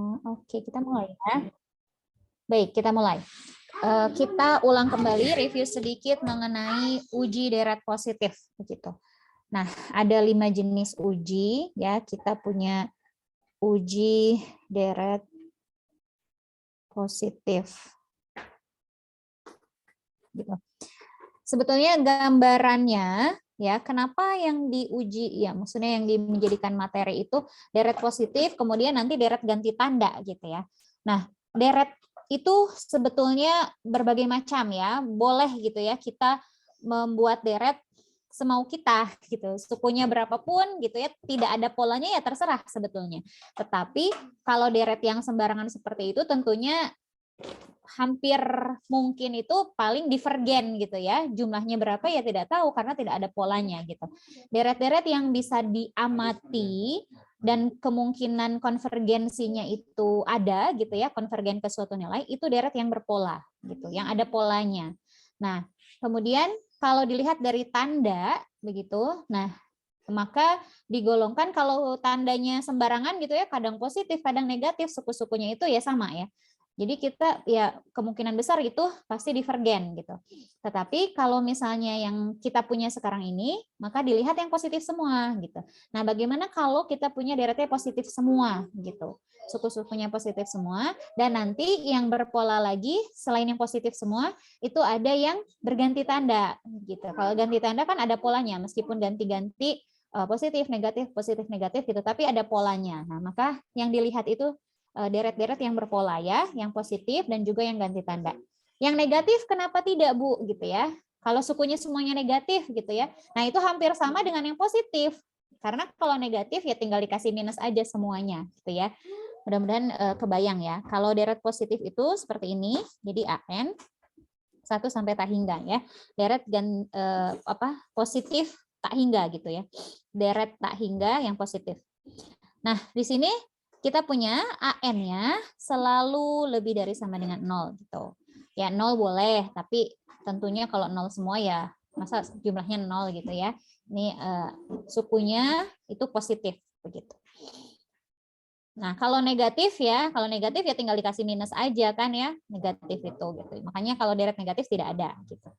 Oke, kita mulai ya. Baik, kita mulai. Kita ulang kembali review sedikit mengenai uji deret positif begitu. Nah, ada 5 jenis uji ya. Kita punya uji deret positif. Gitu. Sebetulnya gambarannya ya, kenapa yang diuji ya, maksudnya yang menjadikan materi itu deret positif, kemudian nanti deret ganti tanda gitu ya. Nah, deret itu sebetulnya berbagai macam ya, boleh gitu ya kita membuat deret semau kita gitu, sukunya berapapun gitu ya, tidak ada polanya ya terserah sebetulnya. Tetapi kalau deret yang sembarangan seperti itu tentunya hampir mungkin itu paling divergen gitu ya, jumlahnya berapa ya tidak tahu karena tidak ada polanya gitu. Deret-deret yang bisa diamati dan kemungkinan konvergensinya itu ada gitu ya, konvergen ke suatu nilai, itu deret yang berpola gitu, yang ada polanya. Nah, kemudian kalau dilihat dari tanda begitu, nah maka digolongkan kalau tandanya sembarangan gitu ya, kadang positif, kadang negatif, suku-sukunya itu ya sama ya. Jadi kita ya kemungkinan besar itu pasti divergen gitu. Tetapi kalau misalnya yang kita punya sekarang ini, maka dilihat yang positif semua gitu. Nah, bagaimana kalau kita punya deretnya positif semua gitu. Suku-sukunya positif semua, dan nanti yang berpola lagi selain yang positif semua itu ada yang berganti tanda gitu. Kalau ganti tanda kan ada polanya meskipun ganti-ganti positif negatif gitu, tapi ada polanya. Nah, maka yang dilihat itu deret-deret yang berpola ya, yang positif dan juga yang ganti tanda. Yang negatif kenapa tidak, Bu? Gitu ya. Kalau sukunya semuanya negatif gitu ya. Nah, itu hampir sama dengan yang positif. Karena kalau negatif ya tinggal dikasih minus aja semuanya gitu ya. Mudah-mudahan kebayang ya. Kalau deret positif itu seperti ini, jadi AN 1 sampai tak hingga ya. Deret dan positif tak hingga gitu ya. Deret tak hingga yang positif. Nah, di sini kita punya AN-nya selalu lebih dari sama dengan 0 gitu. Ya 0 boleh, tapi tentunya kalau 0 semua ya masa jumlahnya 0 gitu ya. Ini sukunya itu positif begitu. Nah, kalau negatif ya tinggal dikasih minus aja kan ya, negatif itu gitu. Makanya kalau deret negatif tidak ada gitu.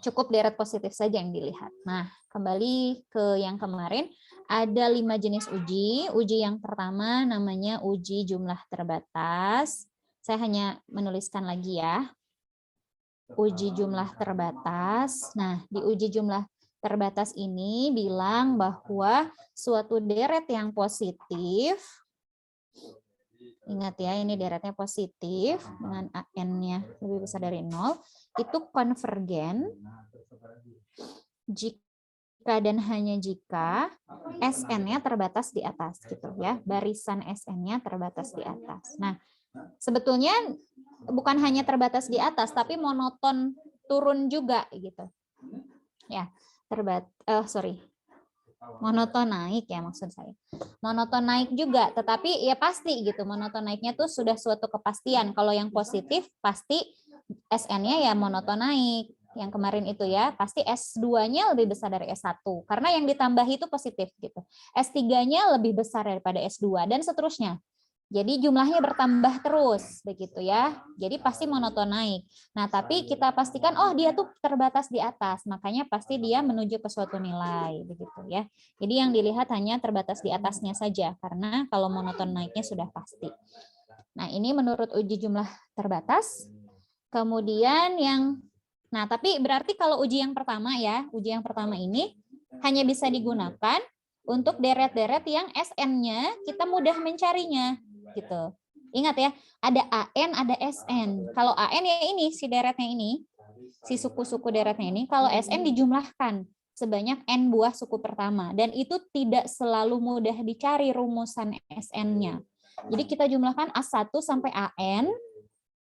Cukup deret positif saja yang dilihat. Nah, kembali ke yang kemarin, ada 5 jenis uji. Uji yang pertama namanya uji jumlah terbatas. Saya hanya menuliskan lagi ya. Uji jumlah terbatas. Nah, di uji jumlah terbatas ini bilang bahwa suatu deret yang positif, ingat ya, ini deretnya positif dengan AN-nya lebih besar dari 0, itu konvergen jika dan hanya jika SN-nya terbatas di atas gitu ya. Barisan SN-nya terbatas di atas. Nah, sebetulnya bukan hanya terbatas di atas tapi monoton turun juga gitu. Ya, monoton naik ya maksud saya. Monoton naik juga, tetapi ya pasti gitu. Monoton naiknya tuh sudah suatu kepastian. Kalau yang positif pasti SN-nya ya monoton naik. Yang kemarin itu ya, pasti S2-nya lebih besar dari S1. Karena yang ditambah itu positif gitu. S3-nya lebih besar daripada S2 dan seterusnya. Jadi jumlahnya bertambah terus begitu ya. Jadi pasti monoton naik. Nah, tapi kita pastikan oh dia tuh terbatas di atas, makanya pasti dia menuju ke suatu nilai begitu ya. Jadi yang dilihat hanya terbatas di atasnya saja karena kalau monoton naiknya sudah pasti. Nah, ini menurut uji jumlah terbatas. Kemudian tapi berarti kalau uji yang pertama ya, uji yang pertama ini hanya bisa digunakan untuk deret-deret yang SN-nya kita mudah mencarinya gitu. Ingat ya, ada AN, ada SN. Kalau AN ya ini si deretnya ini, si suku-suku deretnya ini. Kalau SN dijumlahkan sebanyak N buah suku pertama dan itu tidak selalu mudah dicari rumusan SN-nya. Jadi kita jumlahkan A1 sampai AN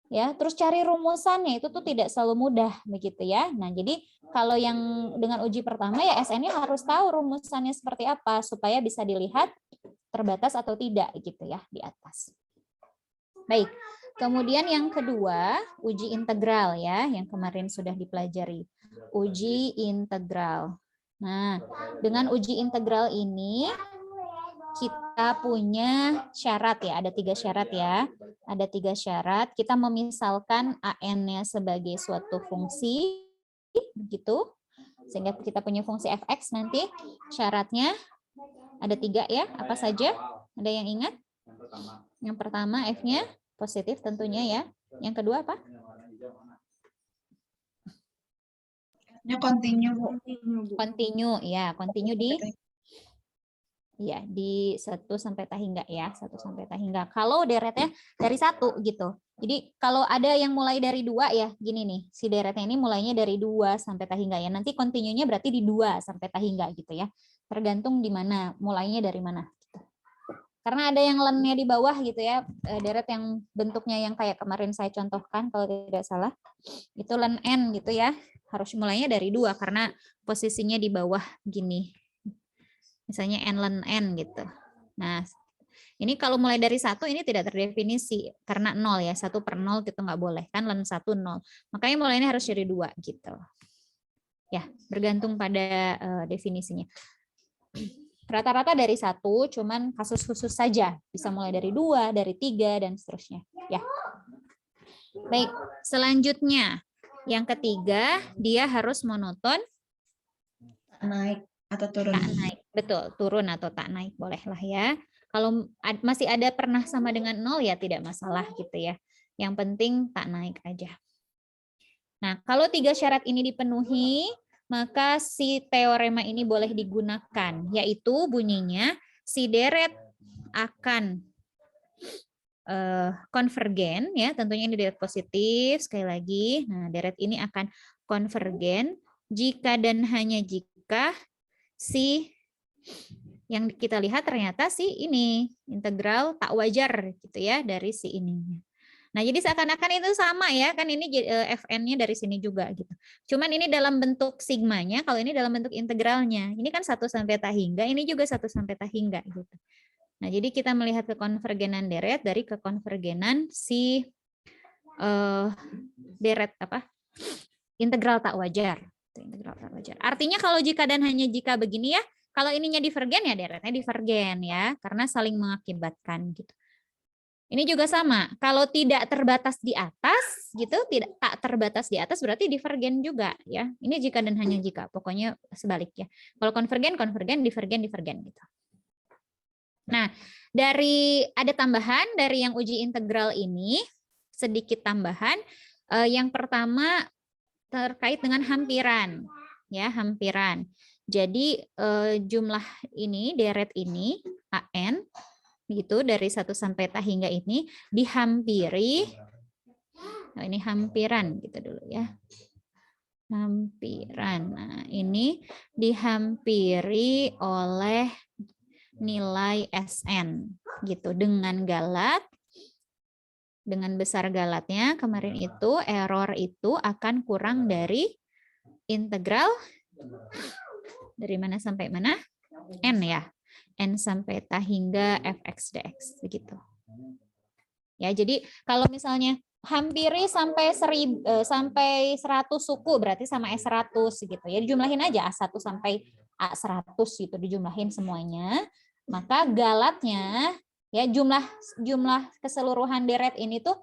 ya, terus cari rumusannya itu tuh tidak selalu mudah begitu ya. Nah, jadi kalau yang dengan uji pertama ya SN-nya harus tahu rumusannya seperti apa supaya bisa dilihat terbatas atau tidak gitu ya di atas. Baik. Kemudian yang kedua, uji integral ya, yang kemarin sudah dipelajari. Uji integral. Nah, dengan uji integral ini kita punya syarat ya, ada 3 syarat ya. Ada 3 syarat. Kita memisalkan AN-nya sebagai suatu fungsi, begitu. Sehingga kita punya fungsi fx nanti syaratnya ada 3 ya. Apa saja? Ada yang ingat? Yang pertama f-nya positif tentunya ya. Yang kedua apa? Continue, Bu. Continue ya, continue di 1 sampai tahingga ya, 1 sampai tahingga. Kalau deretnya dari 1 gitu. Jadi kalau ada yang mulai dari 2 ya, gini nih, si deretnya ini mulainya dari 2 sampai tahingga ya. Nanti continue-nya berarti di 2 sampai tahingga gitu ya. Tergantung di mana, mulainya dari mana. Gitu. Karena ada yang len-nya di bawah gitu ya, deret yang bentuknya yang kayak kemarin saya contohkan kalau tidak salah. Itu len N gitu ya. Harus mulainya dari 2 karena posisinya di bawah gini. Misalnya n len n gitu. Nah, ini kalau mulai dari 1 ini tidak terdefinisi karena 0 ya, 1 per 0 gitu nggak boleh kan, len 1 0. Makanya mulainya harus dari 2 gitu. Ya, bergantung pada definisinya. Rata-rata dari 1, cuman kasus khusus saja bisa mulai dari 2, dari 3 dan seterusnya. Ya. Baik, selanjutnya yang ketiga, dia harus monoton. Naik atau turun. Tak naik, betul, turun atau tak naik bolehlah ya. Kalau masih ada pernah sama dengan 0 ya tidak masalah gitu ya. Yang penting tak naik aja. Nah, kalau 3 syarat ini dipenuhi, maka si teorema ini boleh digunakan, yaitu bunyinya si deret akan konvergen ya, tentunya ini deret positif sekali lagi. Nah, deret ini akan konvergen jika dan hanya jika si yang kita lihat ternyata si ini integral tak wajar gitu ya dari si ininya. Nah, jadi seakan-akan itu sama ya, kan ini Fn-nya dari sini juga gitu. Cuman ini dalam bentuk sigmanya, kalau ini dalam bentuk integralnya. Ini kan 1 sampai tahingga, ini juga 1 sampai tahingga gitu. Nah, jadi kita melihat kekonvergenan deret dari kekonvergenan si deret apa? Integral tak wajar. Integral tak wajar. Artinya kalau jika dan hanya jika begini ya, kalau ininya divergen ya deretnya divergen ya, karena saling mengakibatkan gitu. Ini juga sama. Kalau tidak terbatas di atas gitu, tidak tak terbatas di atas berarti divergen juga ya. Ini jika dan hanya jika, pokoknya sebaliknya. Kalau konvergen, konvergen, divergen, divergen gitu. Nah, dari ada tambahan dari yang uji integral ini, sedikit tambahan. Yang pertama terkait dengan hampiran, ya hampiran. Jadi jumlah ini deret ini AN gitu dari 1 sampai tahingga ini dihampiri. Nah, ini hampiran gitu dulu ya. Hampiran. Nah, ini dihampiri oleh nilai SN gitu dengan galat, dengan besar galatnya kemarin itu error itu akan kurang dari integral dari mana sampai mana? N ya. N sampai tahingga fx dx begitu. Ya, jadi kalau misalnya hampiri sampai 100 suku berarti sama S100 gitu ya. Dijumlahin aja A1 sampai A100 gitu, dijumlahin semuanya. Maka galatnya ya jumlah keseluruhan deret ini tuh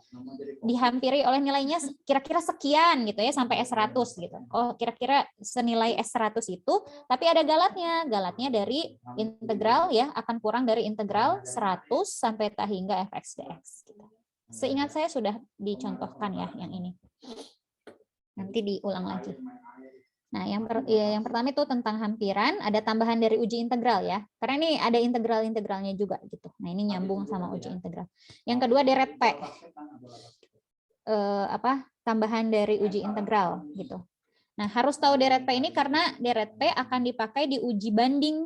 dihampiri oleh nilainya kira-kira sekian gitu ya sampai S100 gitu. Oh, kira-kira senilai S100 itu, tapi ada galatnya. Galatnya dari integral ya akan kurang dari integral 100 sampai tahingga fx dx gitu. Seingat saya sudah dicontohkan ya yang ini. Nanti diulang lagi. Nah, yang pertama itu tentang hampiran, ada tambahan dari uji integral ya. Karena ini ada integral-integralnya juga gitu. Nah, ini nyambung sama uji integral. Yang kedua deret P. Tambahan dari uji integral gitu. Nah, harus tahu deret P ini karena deret P akan dipakai di uji banding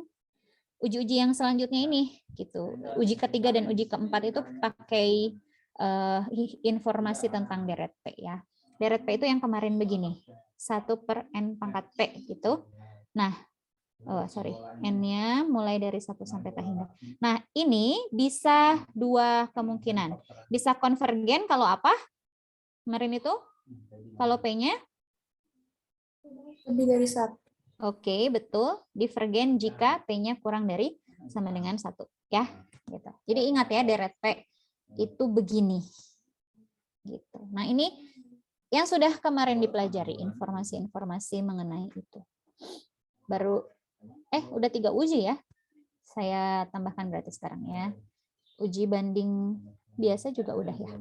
uji-uji yang selanjutnya ini gitu. Uji ketiga dan uji keempat itu pakai informasi tentang deret P ya. Deret P itu yang kemarin begini. 1 per N pangkat P gitu. Nah, N-nya mulai dari 1 sampai tahingga. Nah, ini bisa 2 kemungkinan. Bisa konvergen kalau apa? Kemarin itu? Kalau P-nya? Lebih dari 1. Oke, betul. Divergen jika P-nya kurang dari sama dengan 1. Ya. Gitu. Jadi ingat ya, deret P itu begini. Gitu. Nah, ini yang sudah kemarin dipelajari, informasi-informasi mengenai itu. Baru udah 3 uji ya. Saya tambahkan berarti sekarang ya. Uji banding biasa juga udah ya.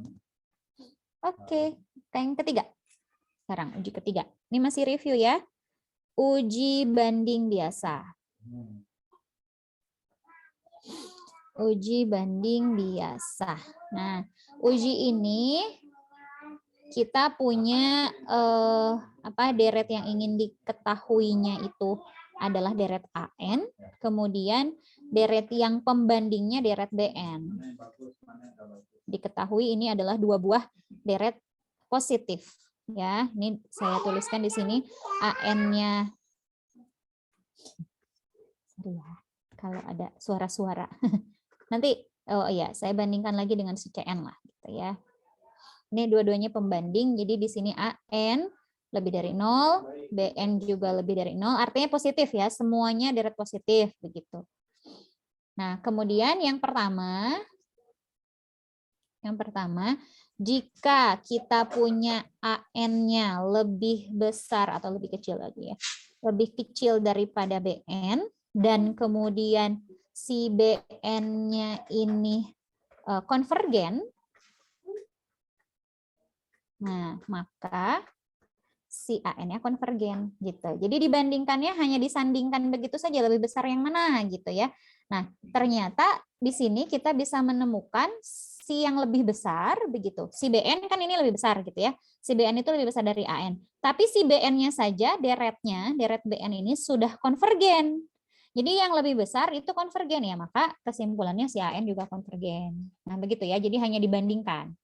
Oke, yang ketiga. Sekarang uji ketiga. Ini masih review ya. Uji banding biasa. Uji banding biasa. Nah, uji ini kita punya deret yang ingin diketahuinya itu adalah deret AN, kemudian deret yang pembandingnya deret BN. Diketahui ini adalah 2 buah deret positif. Ya, ini saya tuliskan di sini AN-nya. Kalau ada suara-suara. Nanti, saya bandingkan lagi dengan si CN lah, gitu ya. Ini dua-duanya pembanding, jadi di sini AN lebih dari 0, BN juga lebih dari 0, artinya positif ya, semuanya deret positif, begitu. Nah, kemudian yang pertama, jika kita punya AN-nya lebih besar atau lebih kecil lagi ya, lebih kecil daripada BN, dan kemudian si BN-nya ini konvergen, nah maka si AN-nya konvergen gitu. Jadi dibandingkannya hanya disandingkan begitu saja, lebih besar yang mana gitu ya. Nah, ternyata di sini kita bisa menemukan si yang lebih besar begitu. Si BN kan ini lebih besar gitu ya. Si BN itu lebih besar dari AN. Tapi si BN-nya saja deret BN ini sudah konvergen. Jadi yang lebih besar itu konvergen ya, maka kesimpulannya si AN juga konvergen. Nah, begitu ya. Jadi hanya dibandingkan.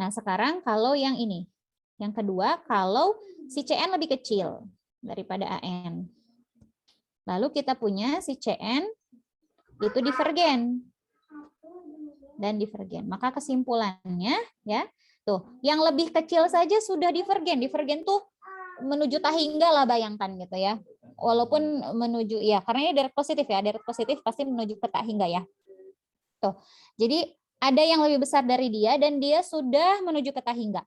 Nah, sekarang kalau yang ini. Yang kedua, kalau si CN lebih kecil daripada AN. Lalu kita punya si CN itu divergen. Dan divergen. Maka kesimpulannya ya, tuh, yang lebih kecil saja sudah divergen. Divergen tuh menuju tahingga lah, bayangkan gitu ya. Walaupun menuju ya, karena ini deret positif ya, deret positif pasti menuju ke tahingga ya. Tuh. Jadi ada yang lebih besar dari dia dan dia sudah menuju ke tahingga.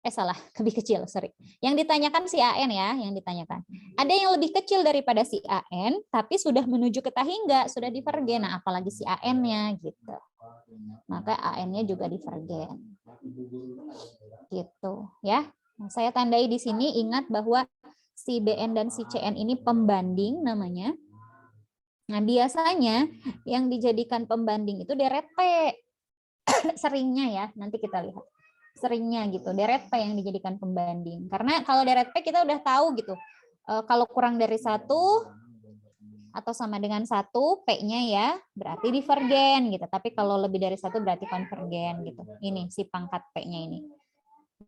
Salah, lebih kecil, sorry. Yang ditanyakan si AN ya, yang ditanyakan. Ada yang lebih kecil daripada si AN, tapi sudah menuju ke tahingga, sudah divergen. Nah, apalagi si AN-nya gitu. Maka AN-nya juga divergen. Gitu ya. Nah, saya tandai di sini, ingat bahwa si BN dan si CN ini pembanding namanya. Nah, biasanya yang dijadikan pembanding itu deret P. Seringnya ya, nanti kita lihat. Seringnya gitu, deret P yang dijadikan pembanding. Karena kalau deret P kita udah tahu gitu. Kalau kurang dari 1 atau sama dengan 1, P-nya ya berarti divergen gitu. Tapi kalau lebih dari 1 berarti konvergen gitu. Ini si pangkat P-nya ini.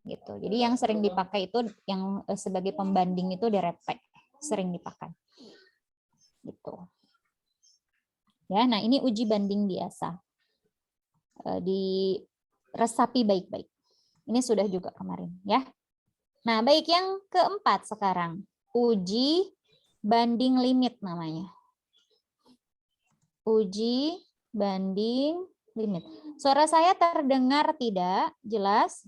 Gitu. Jadi yang sering dipakai itu yang sebagai pembanding itu deret P, sering dipakai. Gitu. Ya, nah ini uji banding biasa. Diresapi baik-baik. Ini sudah juga kemarin ya. Nah, baik, yang keempat sekarang. Uji banding limit namanya. Uji banding limit. Suara saya terdengar tidak jelas?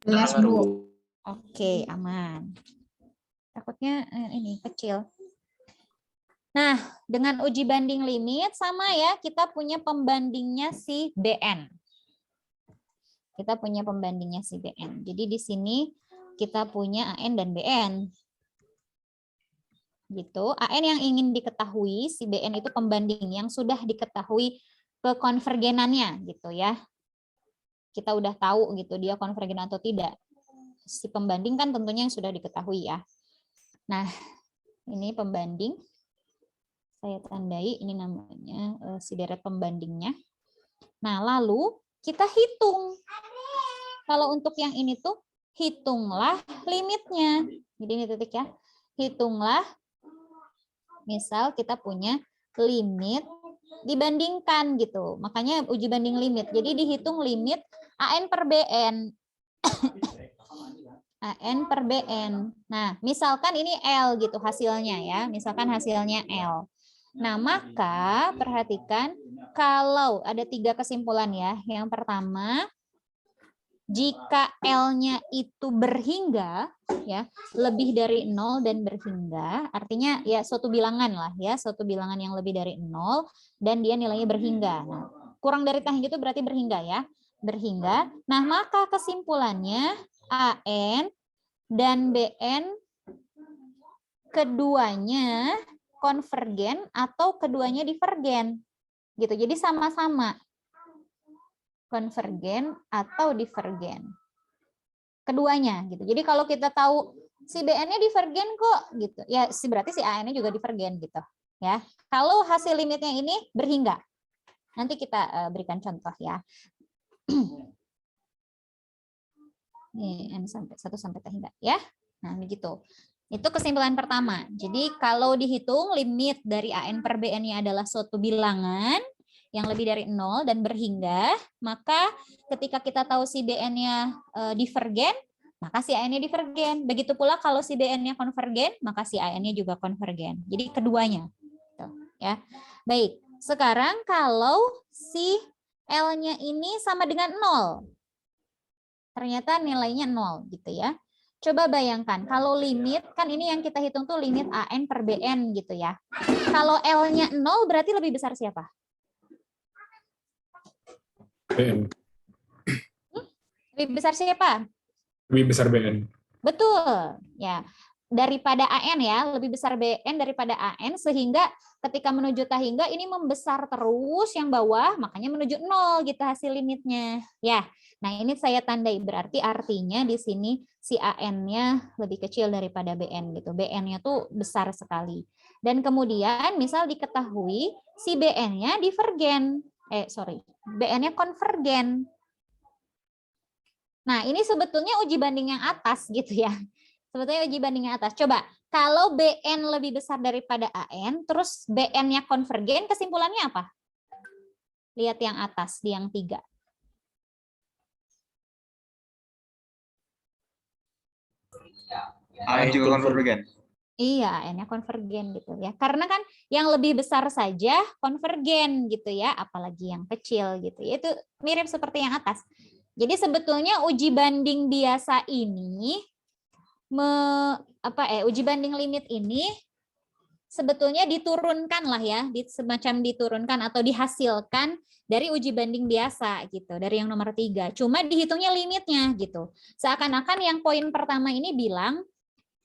Jelas, Bu. Oke, aman. Takutnya ini kecil. Nah, dengan uji banding limit sama ya, kita punya pembandingnya si BN. Kita punya pembandingnya si BN. Jadi di sini kita punya AN dan BN. Gitu. AN yang ingin diketahui, si BN itu pembanding yang sudah diketahui kekonvergenannya gitu ya. Kita udah tahu gitu dia konvergen atau tidak. Si pembanding kan tentunya yang sudah diketahui ya. Nah, ini pembanding. Saya tandai ini namanya si deret pembandingnya. Nah, lalu kita hitung. Kalau untuk yang ini tuh hitunglah limitnya. Jadi ini titik ya. Hitunglah, misal kita punya limit dibandingkan gitu. Makanya uji banding limit. Jadi dihitung limit AN per BN. AN per BN. Nah, misalkan ini L gitu hasilnya ya. Misalkan hasilnya L. Nah, maka perhatikan kalau ada 3 kesimpulan ya. Yang pertama, jika L-nya itu berhingga, ya lebih dari 0 dan berhingga, artinya ya suatu bilangan lah ya, suatu bilangan yang lebih dari 0 dan dia nilainya berhingga. Nah, kurang dari tah itu berarti berhingga ya, berhingga. Nah, maka kesimpulannya AN dan BN keduanya konvergen atau keduanya divergen. Gitu. Jadi sama-sama konvergen atau divergen. Keduanya gitu. Jadi kalau kita tahu si BN-nya divergen kok gitu. Ya berarti si AN-nya juga divergen gitu, ya. Kalau hasil limitnya ini berhingga. Nanti kita berikan contoh ya. Ini N sampai 1 sampai T hingga ya. Nah, begitu. Itu kesimpulan pertama. Jadi kalau dihitung limit dari AN per BN-nya adalah suatu bilangan yang lebih dari 0 dan berhingga, maka ketika kita tahu si BN-nya divergen, maka si AN-nya divergen. Begitu pula kalau si BN-nya konvergen, maka si AN-nya juga konvergen. Jadi keduanya. Tuh, ya. Baik, sekarang kalau si L-nya ini sama dengan 0, ternyata nilainya 0 gitu ya. Coba bayangkan, kalau limit, kan ini yang kita hitung tuh limit AN per BN gitu ya. Kalau L-nya 0 berarti lebih besar siapa? BN. Lebih besar siapa? Lebih besar BN. Betul, ya. Daripada AN ya, lebih besar BN daripada AN, sehingga ketika menuju tahingga ini membesar terus yang bawah, makanya menuju 0 gitu hasil limitnya. Ya, nah ini saya tandai, berarti artinya di sini si AN-nya lebih kecil daripada BN gitu. BN-nya tuh besar sekali. Dan kemudian misal diketahui si BN-nya divergen. BN-nya konvergen. Nah, ini sebetulnya uji banding yang atas gitu ya. Sebetulnya uji banding yang atas. Coba, kalau BN lebih besar daripada AN, terus BN-nya konvergen, kesimpulannya apa? Lihat yang atas, di yang 3. AN juga konvergen. Iya, AN-nya konvergen gitu ya. Karena kan yang lebih besar saja konvergen gitu ya, apalagi yang kecil gitu. Itu mirip seperti yang atas. Jadi sebetulnya uji banding biasa ini uji banding limit ini sebetulnya diturunkan lah ya, semacam diturunkan atau dihasilkan dari uji banding biasa gitu, dari yang nomor 3. Cuma dihitungnya limitnya gitu. Seakan-akan yang poin pertama ini bilang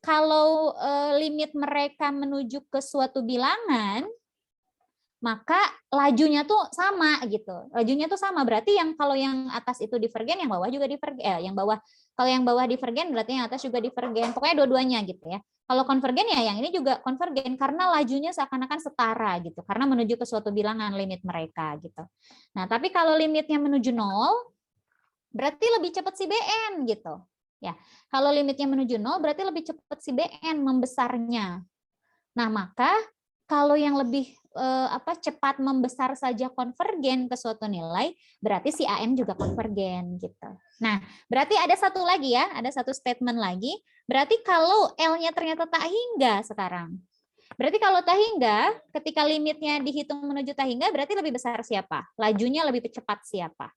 kalau limit mereka menuju ke suatu bilangan, maka lajunya tuh sama gitu. Lajunya tuh sama, berarti yang kalau yang atas itu divergen, yang bawah juga divergen. Kalau yang bawah divergen berarti yang atas juga divergen. Pokoknya dua-duanya gitu ya. Kalau konvergen ya yang ini juga konvergen karena lajunya seakan-akan setara gitu. Karena menuju ke suatu bilangan limit mereka gitu. Nah, tapi kalau limitnya menuju 0, berarti lebih cepat si BN gitu. Ya, kalau limitnya menuju 0 berarti lebih cepat si BN membesarnya. Nah, maka kalau yang lebih cepat membesar saja konvergen ke suatu nilai, berarti si AN juga konvergen gitu. Nah, berarti ada satu lagi ya, ada satu statement lagi. Berarti kalau L-nya ternyata tak hingga sekarang. Berarti kalau tak hingga, ketika limitnya dihitung menuju tak hingga, berarti lebih besar siapa? Lajunya lebih cepat siapa?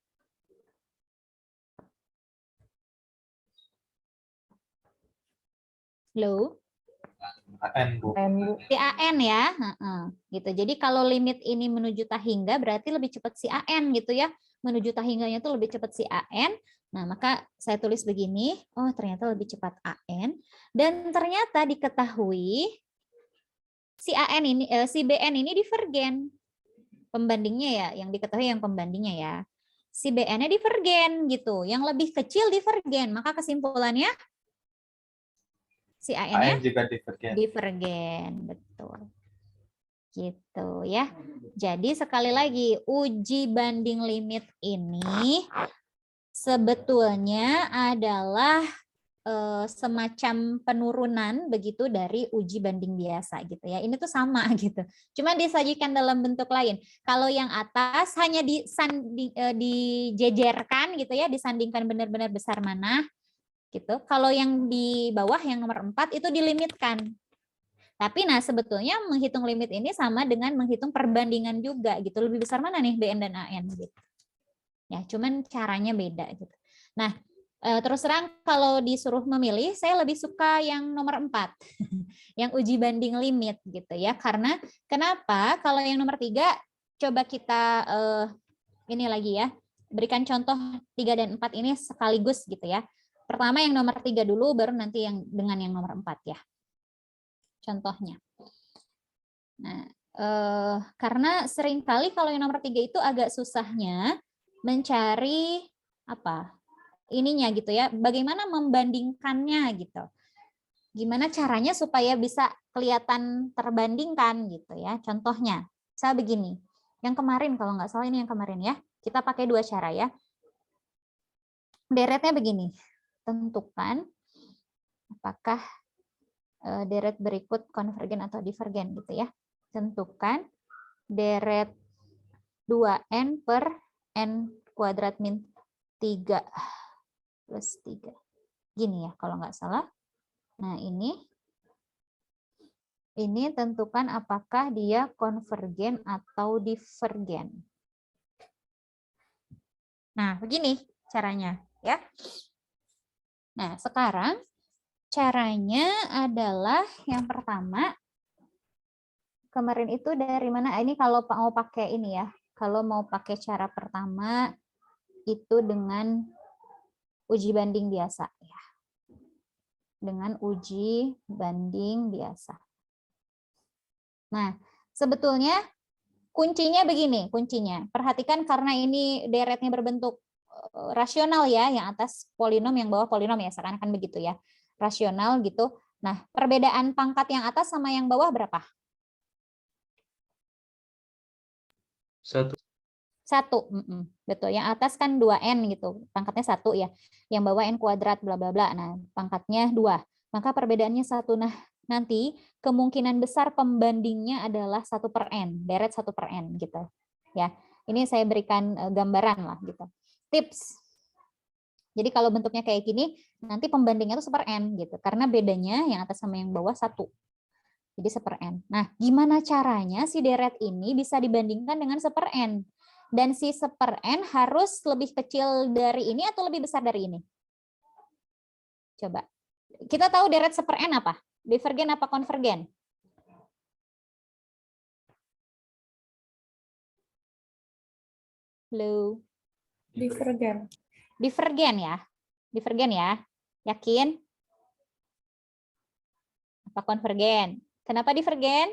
Halo? AN, Bu. Si AN ya, gitu. Jadi kalau limit ini menuju tahingga berarti lebih cepat si AN gitu ya. Menuju tahingganya itu lebih cepat si AN. Nah, maka saya tulis begini, oh ternyata lebih cepat AN dan ternyata diketahui si AN ini si BN ini divergen. Pembandingnya ya, yang diketahui yang pembandingnya ya. Si BN-nya divergen gitu. Yang lebih kecil divergen, maka kesimpulannya si AN-nya juga divergen. Divergen, betul. Gitu ya. Jadi sekali lagi uji banding limit ini sebetulnya adalah semacam penurunan begitu dari uji banding biasa gitu ya. Ini tuh sama gitu. Cuma disajikan dalam bentuk lain. Kalau yang atas hanya dijejerkan gitu ya, disandingkan benar-benar besar mana gitu. Kalau yang di bawah yang nomor 4 itu dilimitkan. Tapi nah sebetulnya menghitung limit ini sama dengan menghitung perbandingan juga gitu. Lebih besar mana nih BN dan AN gitu. Ya, cuman caranya beda gitu. Nah, terus terang kalau disuruh memilih, saya lebih suka yang nomor 4. Yang uji banding limit gitu ya. Karena kenapa? Kalau yang nomor 3 coba kita ini lagi ya. Berikan contoh 3 dan 4 ini sekaligus gitu ya. Pertama yang nomor 3 dulu, baru nanti yang dengan yang nomor 4 ya. Contohnya. Nah, karena seringkali kalau yang nomor 3 itu agak susahnya mencari apa ininya gitu ya, bagaimana membandingkannya gitu, gimana caranya supaya bisa kelihatan terbandingkan gitu ya. Contohnya saya begini, yang kemarin kalau nggak salah ini yang kemarin ya, kita pakai 2 cara ya. Deretnya begini, tentukan apakah deret berikut konvergen atau divergen gitu ya. Tentukan deret 2n per n kuadrat min 3 plus 3. Gini ya kalau nggak salah. Nah ini tentukan apakah dia konvergen atau divergen. Nah begini caranya ya. Nah sekarang caranya adalah yang pertama, kemarin itu dari mana? Ini kalau mau pakai ini ya. Kalau mau pakai cara pertama itu dengan uji banding biasa ya. Dengan uji banding biasa. Nah, sebetulnya kuncinya begini, kuncinya. Perhatikan karena ini deretnya berbentuk rasional ya, yang atas polinom, yang bawah polinom ya, seakan-akan begitu ya. Rasional gitu. Nah, perbedaan pangkat yang atas sama yang bawah berapa? 1. 1. Betul. Yang atas kan 2n gitu. Pangkatnya 1 ya. Yang bawah n kuadrat bla bla bla. Nah, pangkatnya 2. Maka perbedaannya 1. Nah, nanti kemungkinan besar pembandingnya adalah 1 per n, deret 1 per n gitu. Ya. Ini saya berikan gambaran lah gitu. Tips. Jadi kalau bentuknya kayak gini, nanti pembandingnya itu 1 per n gitu. Karena bedanya yang atas sama yang bawah 1. Jadi 1 per n. Nah, gimana caranya si deret ini bisa dibandingkan dengan 1 per n? Dan si 1 per n harus lebih kecil dari ini atau lebih besar dari ini? Coba. Kita tahu deret 1 per n apa? Divergen apa konvergen? Halo. Divergen. Divergen ya. Divergen ya. Yakin? Apa konvergen? Kenapa divergen?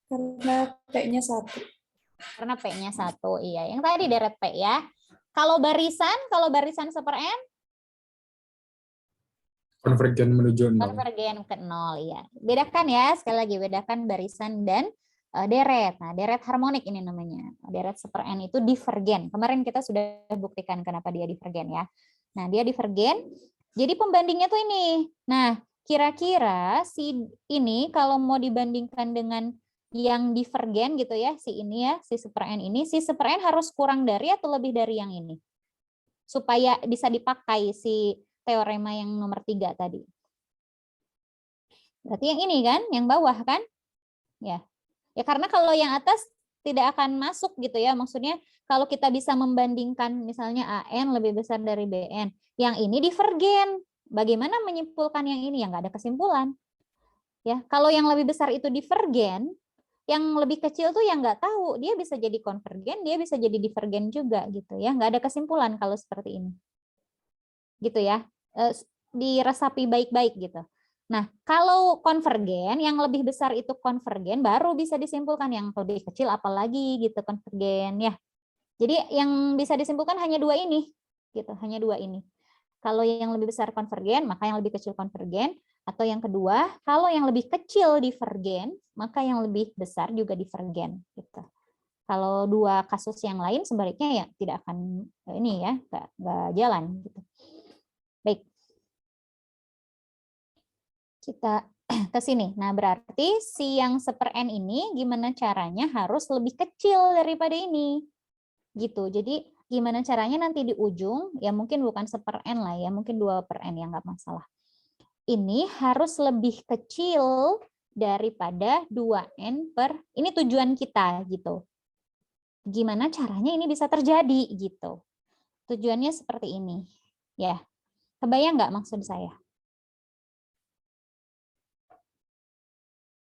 Karena P-nya 1. Karena P-nya 1. Iya, yang tadi deret P ya. Kalau barisan 1 per n? Konvergen menuju 0. Konvergen ke 0, iya. Bedakan ya, sekali lagi bedakan barisan dan deret. Nah, deret harmonik ini namanya. Deret 1 per n itu divergen. Kemarin kita sudah buktikan kenapa dia divergen ya. Nah, dia divergen. Jadi pembandingnya tuh ini. Nah, kira-kira si ini kalau mau dibandingkan dengan yang divergen gitu ya, si ini ya, si 1 per n ini, si 1 per n harus kurang dari atau lebih dari yang ini? Supaya bisa dipakai si teorema yang nomor 3 tadi. Berarti yang ini kan, yang bawah kan? Ya. Ya karena kalau yang atas tidak akan masuk gitu ya. Maksudnya kalau kita bisa membandingkan misalnya AN lebih besar dari BN, yang ini divergen. Bagaimana menyimpulkan yang ini? Ya nggak ada kesimpulan. Ya, kalau yang lebih besar itu divergen, yang lebih kecil tuh yang nggak tahu, dia bisa jadi konvergen, dia bisa jadi divergen juga gitu ya. Nggak ada kesimpulan kalau seperti ini. Gitu ya. Diresapi baik-baik gitu. Nah, kalau konvergen, yang lebih besar itu konvergen, baru bisa disimpulkan yang lebih kecil apalagi gitu konvergen ya. Jadi yang bisa disimpulkan hanya 2 ini, gitu, hanya 2 ini. Kalau yang lebih besar konvergen, maka yang lebih kecil konvergen. Atau yang kedua, kalau yang lebih kecil divergen, maka yang lebih besar juga divergen. Gitu. Kalau 2 kasus yang lain sebaliknya ya tidak akan ini ya, nggak jalan. Gitu. Baik. Kita ke sini. Nah, berarti si yang 1 per n ini gimana caranya harus lebih kecil daripada ini. Gitu. Jadi gimana caranya nanti di ujung, ya mungkin bukan 1 per n lah ya, mungkin 2 per n ya nggak masalah. ini harus lebih kecil daripada 2N per, ini tujuan kita gitu. Gimana caranya ini bisa terjadi gitu. Tujuannya seperti ini. Ya, kebayang nggak maksud saya?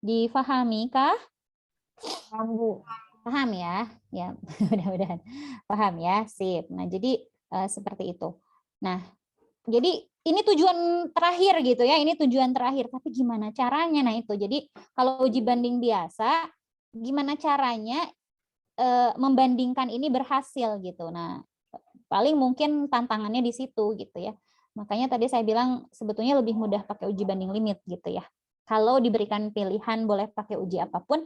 Difahami kah? Paham, Bu. Paham ya? Ya, mudah-mudahan paham ya. Sip. Nah, jadi seperti itu. Nah, jadi ini tujuan terakhir gitu ya, ini tujuan terakhir. Tapi gimana caranya? Nah itu, jadi kalau uji banding biasa, gimana caranya membandingkan ini berhasil gitu. Nah, paling mungkin tantangannya di situ gitu ya. Makanya tadi saya bilang sebetulnya lebih mudah pakai uji banding limit gitu ya. Kalau diberikan pilihan boleh pakai uji apapun.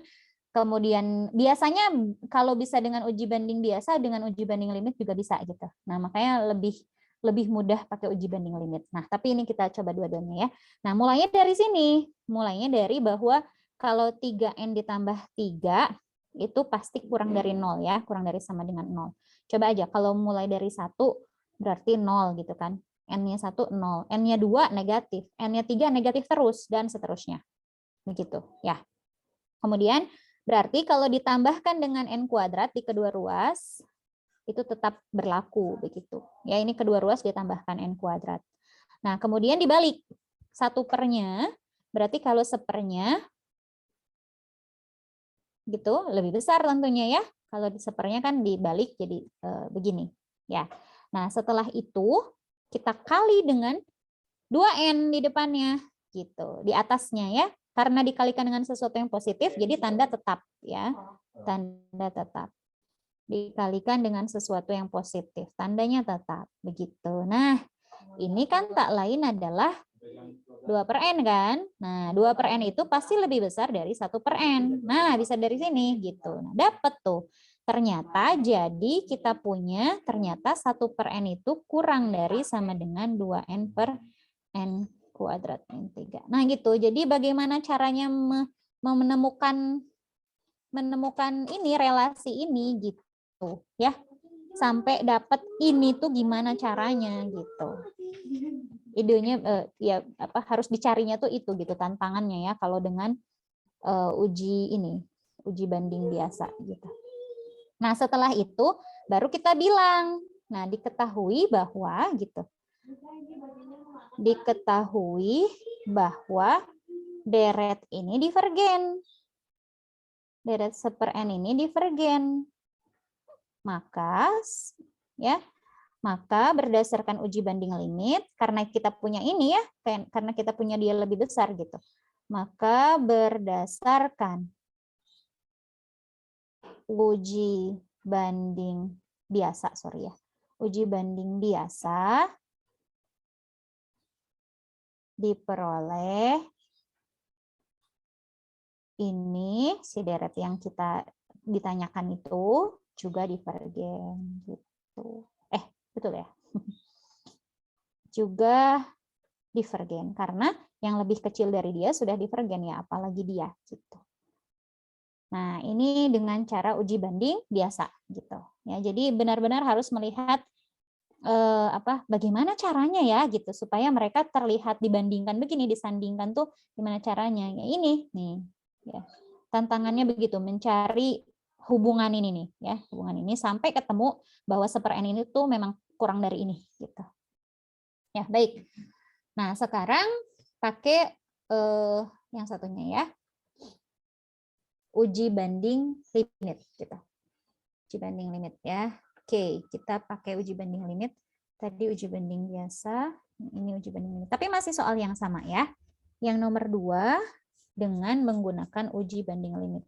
Kemudian biasanya kalau bisa dengan uji banding biasa, dengan uji banding limit juga bisa gitu. Nah, makanya lebih mudah pakai uji banding limit. Nah, tapi ini kita coba dua-duanya ya. Nah, mulainya dari sini. Mulainya dari bahwa kalau 3N ditambah 3 itu pasti kurang dari 0 ya, kurang dari sama dengan 0. Coba aja kalau mulai dari 1 berarti 0 gitu kan. N-nya 1 0, N-nya 2 negatif, N-nya 3 negatif terus dan seterusnya. Begitu ya. Kemudian berarti kalau ditambahkan dengan N kuadrat di kedua ruas itu tetap berlaku begitu. Ya, ini kedua ruas ditambahkan N kuadrat. Nah, kemudian dibalik. 1/nya berarti kalau 1/nya gitu lebih besar tentunya ya. Kalau 1/nya kan dibalik jadi begini ya. Nah, setelah itu kita kali dengan 2N di depannya gitu, di atasnya ya. Karena dikalikan dengan sesuatu yang positif jadi tanda tetap ya. Tanda tetap. Dikalikan dengan sesuatu yang positif, tandanya tetap begitu. Nah, ini kan tak lain adalah 2/N kan. Nah, 2/N itu pasti lebih besar dari 1/N. Nah, bisa dari sini gitu. Nah, dapat tuh. Ternyata jadi kita punya ternyata 1/N itu kurang dari sama dengan 2N per N kuadrat min 3. Nah, gitu. Jadi bagaimana caranya menemukan ini relasi ini gitu ya, sampai dapat ini tuh gimana caranya gitu. Idenya ya apa harus dicarinya tuh itu gitu tantangannya ya kalau dengan uji banding biasa gitu. Nah, setelah itu baru kita bilang, nah diketahui bahwa gitu. Diketahui bahwa deret ini divergen. Deret 1/N ini divergen. Maka berdasarkan uji banding limit, karena kita punya ini ya, karena kita punya dia lebih besar gitu, maka berdasarkan uji banding biasa, uji banding biasa diperoleh ini si deret yang kita ditanyakan itu juga divergen gitu. Betul ya? Juga divergen karena yang lebih kecil dari dia sudah divergen ya, apalagi dia gitu. Nah, ini dengan cara uji banding biasa gitu. Ya, jadi benar-benar harus melihat bagaimana caranya ya gitu supaya mereka terlihat dibandingkan begini, disandingkan tuh gimana caranya. Ya ini nih ya. Tantangannya begitu, mencari hubungan ini nih ya, hubungan ini sampai ketemu bahwa 1/N ini tuh memang kurang dari ini gitu. Ya, baik. Nah, sekarang pakai yang satunya ya. Uji banding limit gitu. Uji banding limit ya. Oke, kita pakai uji banding limit. Tadi uji banding biasa, ini uji banding limit. Tapi masih soal yang sama ya. Yang nomor 2 dengan menggunakan uji banding limit.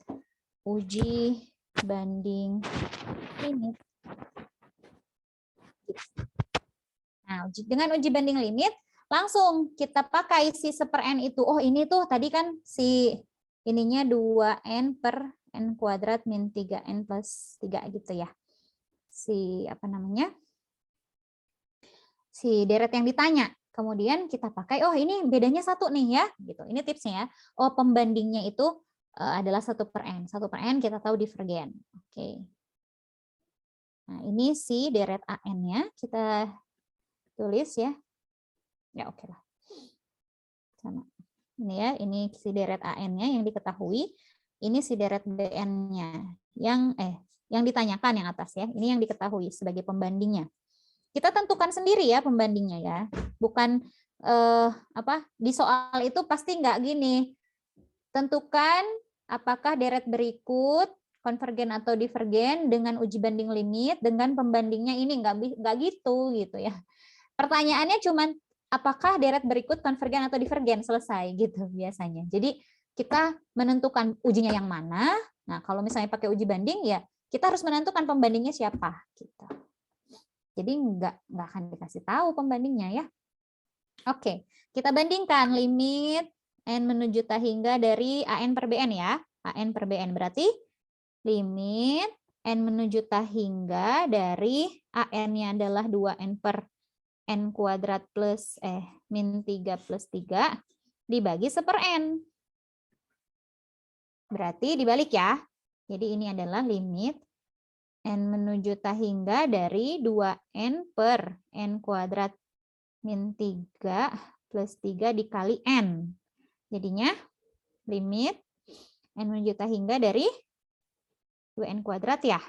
Uji banding limit. Nah, dengan uji banding limit, langsung kita pakai si 1/N itu. Oh, ini tuh tadi kan si ininya 2N per N kuadrat min 3N plus 3 gitu ya. Si apa namanya? Si deret yang ditanya. Kemudian kita pakai, oh ini bedanya 1 nih ya. Gitu. Ini tipsnya ya. Oh, pembandingnya itu adalah 1/N. 1/N kita tahu divergen. Oke. Nah, ini si deret AN-nya kita tulis ya. Ya, oke lah. Sama. Ini ya, ini si deret AN-nya yang diketahui, ini si deret BN-nya yang ditanyakan yang atas ya. Ini yang diketahui sebagai pembandingnya. Kita tentukan sendiri ya pembandingnya ya. Bukan di soal itu pasti nggak gini. Tentukan apakah deret berikut konvergen atau divergen dengan uji banding limit dengan pembandingnya ini nggak gitu ya. Pertanyaannya cuman apakah deret berikut konvergen atau divergen, selesai gitu biasanya. Jadi kita menentukan ujinya yang mana. Nah, kalau misalnya pakai uji banding ya kita harus menentukan pembandingnya siapa gitu. Jadi nggak akan dikasih tahu pembandingnya ya. Oke, kita bandingkan limit N menuju ta hingga dari AN per BN ya. AN per BN berarti limit N menuju ta hingga dari AN-nya adalah 2N per N kuadrat plus min 3 plus 3 dibagi 1/N. Berarti dibalik ya. Jadi ini adalah limit N menuju ta hingga dari 2N per N kuadrat min 3 plus 3 dikali N. Jadinya limit N menuju ta hingga dari 2N kuadrat ya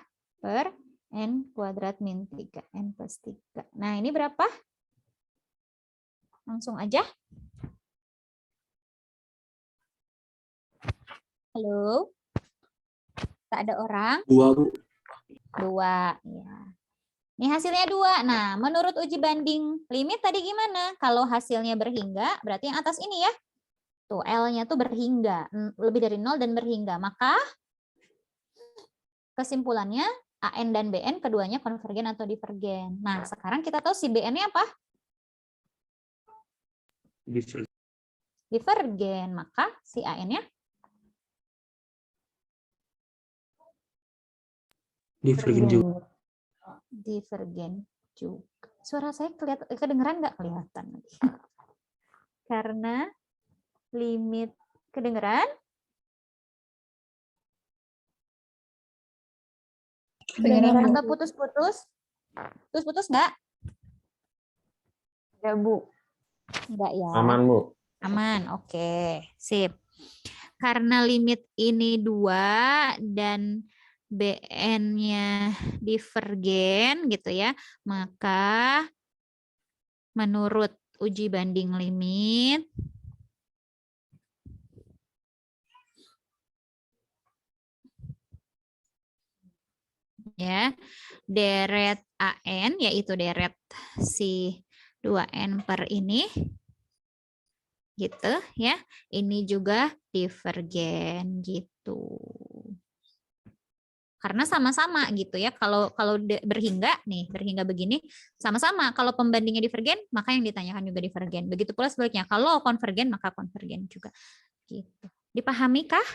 per N kuadrat min 3, N plus 3. Nah, ini berapa? Langsung aja. Halo? Tak ada orang? 2, Bu. 2. Ya. Ini hasilnya 2. Nah, menurut uji banding limit tadi gimana? Kalau hasilnya berhingga, berarti yang atas ini ya. Tuh, L-nya tuh berhingga. Lebih dari 0 dan berhingga. Maka kesimpulannya AN dan BN keduanya konvergen atau divergen. Nah, sekarang kita tahu si BN-nya apa? Divergen. Maka si AN-nya Divergen juga. Divergen juga. Suara saya kedengeran nggak? Kelihatan. Karena limit kedengeran? Kedengeran. Atau putus-putus? Putus-putus nggak? Ya, Bu. Enggak ya. Aman, Bu. Aman, oke. Sip. Karena limit ini 2 dan BN-nya divergen gitu ya, maka menurut uji banding limit ya, deret AN yaitu deret si 2N per ini gitu ya. Ini juga divergen gitu. Karena sama-sama gitu ya. Kalau berhingga nih, berhingga begini sama-sama. Kalau pembandingnya divergen, maka yang ditanyakan juga divergen. Begitu pula sebaliknya. Kalau konvergen maka konvergen juga. Gitu. Dipahami kah?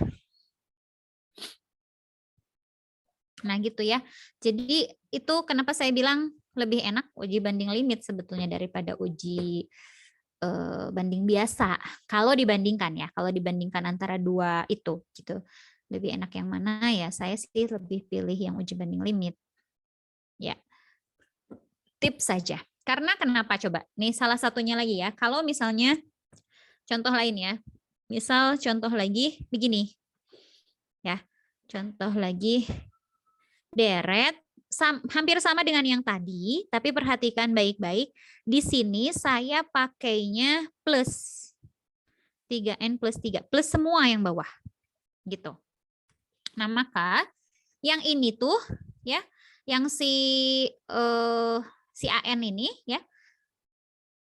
Nah gitu ya. Jadi itu kenapa saya bilang lebih enak uji banding limit sebetulnya daripada uji banding biasa. Kalau dibandingkan ya, kalau dibandingkan antara dua itu gitu. Lebih enak yang mana ya? Saya sih lebih pilih yang uji banding limit. Ya. Tips saja. Karena kenapa coba? Nih salah satunya lagi ya. Kalau misalnya contoh lain ya. Misal contoh lagi begini. Ya. Contoh lagi deret hampir sama dengan yang tadi, tapi perhatikan baik-baik. Di sini saya pakainya plus 3N plus 3, plus semua yang bawah. Gitu. Nah, maka yang ini tuh ya, yang si AN ini ya,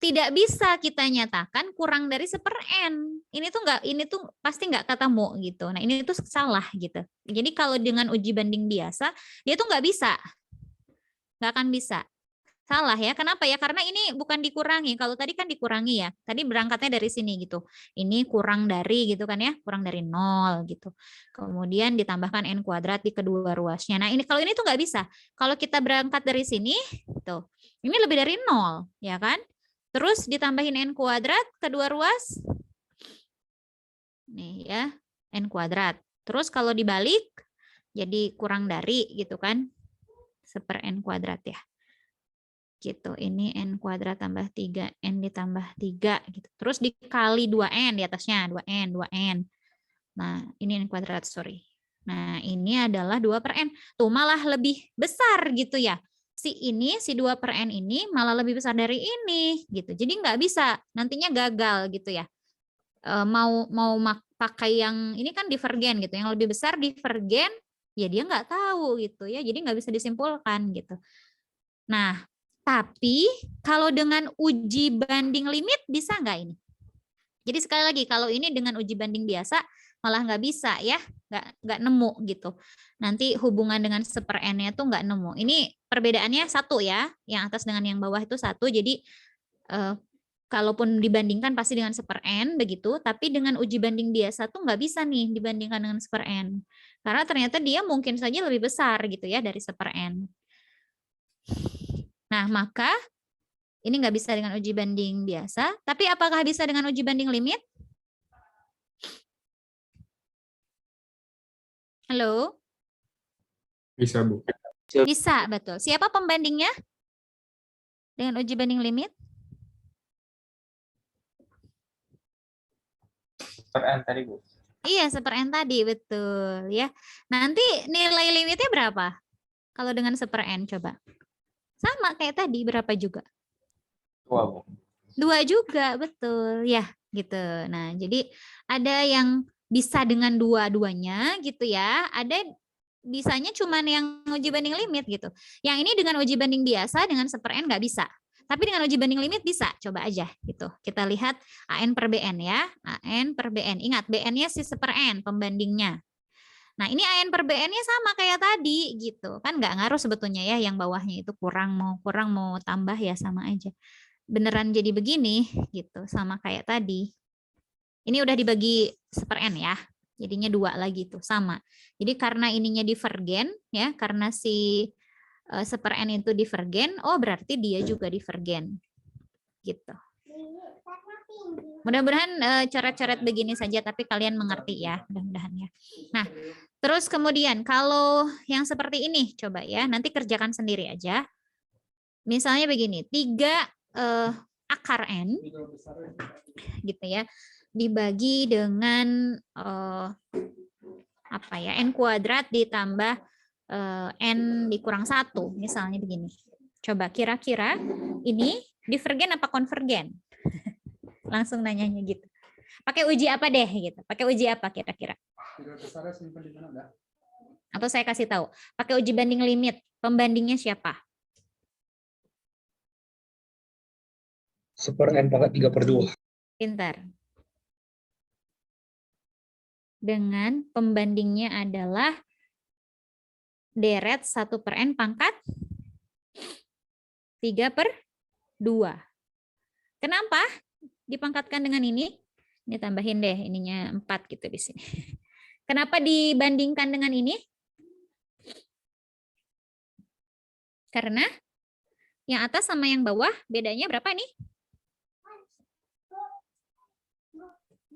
tidak bisa kita nyatakan kurang dari 1/N. Ini tuh pasti nggak ketemu gitu. Nah, ini tuh salah gitu. Jadi kalau dengan uji banding biasa, dia tuh nggak bisa. Nggak akan bisa. Salah ya. Kenapa ya? Karena ini bukan dikurangi. Kalau tadi kan dikurangi ya. Tadi berangkatnya dari sini gitu. Ini kurang dari gitu kan ya. Kurang dari 0 gitu. Kemudian ditambahkan N kuadrat di kedua ruasnya. Nah, kalau ini tuh nggak bisa. Kalau kita berangkat dari sini, tuh. Ini lebih dari 0, ya kan? Terus ditambahin N kuadrat kedua ruas. Nih ya, N kuadrat. Terus kalau dibalik, jadi kurang dari gitu kan. 1/N kuadrat ya. gitu. Ini n kuadrat tambah 3n ditambah 3 gitu. Terus dikali 2n di atasnya, 2n. Nah, ini n kuadrat, sorry. Nah, ini adalah 2 per n. Tuh malah lebih besar gitu ya. Si 2 per n ini malah lebih besar dari ini gitu. Jadi nggak bisa, nantinya gagal gitu ya. Pakai yang ini kan divergen gitu. Yang lebih besar divergen, ya dia nggak tahu gitu ya. Jadi nggak bisa disimpulkan gitu. Nah, tapi kalau dengan uji banding limit bisa nggak ini? Jadi sekali lagi, kalau ini dengan uji banding biasa malah nggak bisa ya, nggak nemu gitu. Nanti hubungan dengan 1/n-nya tuh nggak nemu. Ini perbedaannya 1 ya, yang atas dengan yang bawah itu 1. Jadi kalaupun dibandingkan pasti dengan 1/n begitu, tapi dengan uji banding biasa tuh nggak bisa nih dibandingkan dengan 1/n. Karena ternyata dia mungkin saja lebih besar gitu ya dari 1/n. Nah, maka ini nggak bisa dengan uji banding biasa, tapi apakah bisa dengan uji banding limit? Halo? Bisa, Bu. Bisa, betul. Siapa pembandingnya dengan uji banding limit? Per N tadi, Bu. Iya, 1/n tadi, betul ya. Nanti nilai limitnya berapa? Kalau dengan 1/n coba. Sama kayak tadi, berapa juga? 2, Bu. 2 juga, betul ya, gitu. Nah, jadi ada yang bisa dengan dua-duanya gitu ya. Ada bisanya cuman yang uji banding limit gitu. Yang ini dengan uji banding biasa dengan 1/n nggak bisa. Tapi dengan uji banding limit bisa. Coba aja gitu. Kita lihat AN per BN ya. AN per BN. Ingat BN-nya si 1/n pembandingnya. Nah, ini AN per BN-nya sama kayak tadi gitu. Kan nggak ngaruh sebetulnya ya, yang bawahnya itu kurang mau tambah ya sama aja. Beneran jadi begini gitu, sama kayak tadi. Ini udah dibagi 1/n ya. Jadinya 2 lagi tuh, sama. Jadi karena ininya divergen ya, karena si 1/n itu divergen, oh berarti dia juga divergen. Gitu. Mudah-mudahan coret-coret begini saja, tapi kalian mengerti ya, mudah-mudahan ya. Nah, terus kemudian kalau yang seperti ini, coba ya, nanti kerjakan sendiri aja. Misalnya begini, 3 akar n, gitu ya, dibagi dengan apa ya, n kuadrat ditambah n dikurang 1, misalnya begini. Coba kira-kira ini divergen apa konvergen? Langsung nanyanya gitu. Pakai uji apa deh gitu? Pakai uji apa kira-kira? Atau saya kasih tahu, pakai uji banding limit. Pembandingnya siapa? 1/n pangkat 3/2. Pintar. Dengan pembandingnya adalah deret 1/n pangkat 3/2. Kenapa dipangkatkan dengan ini? Ini tambahin deh, ininya 4 gitu di sini. Kenapa dibandingkan dengan ini? Karena yang atas sama yang bawah bedanya berapa nih?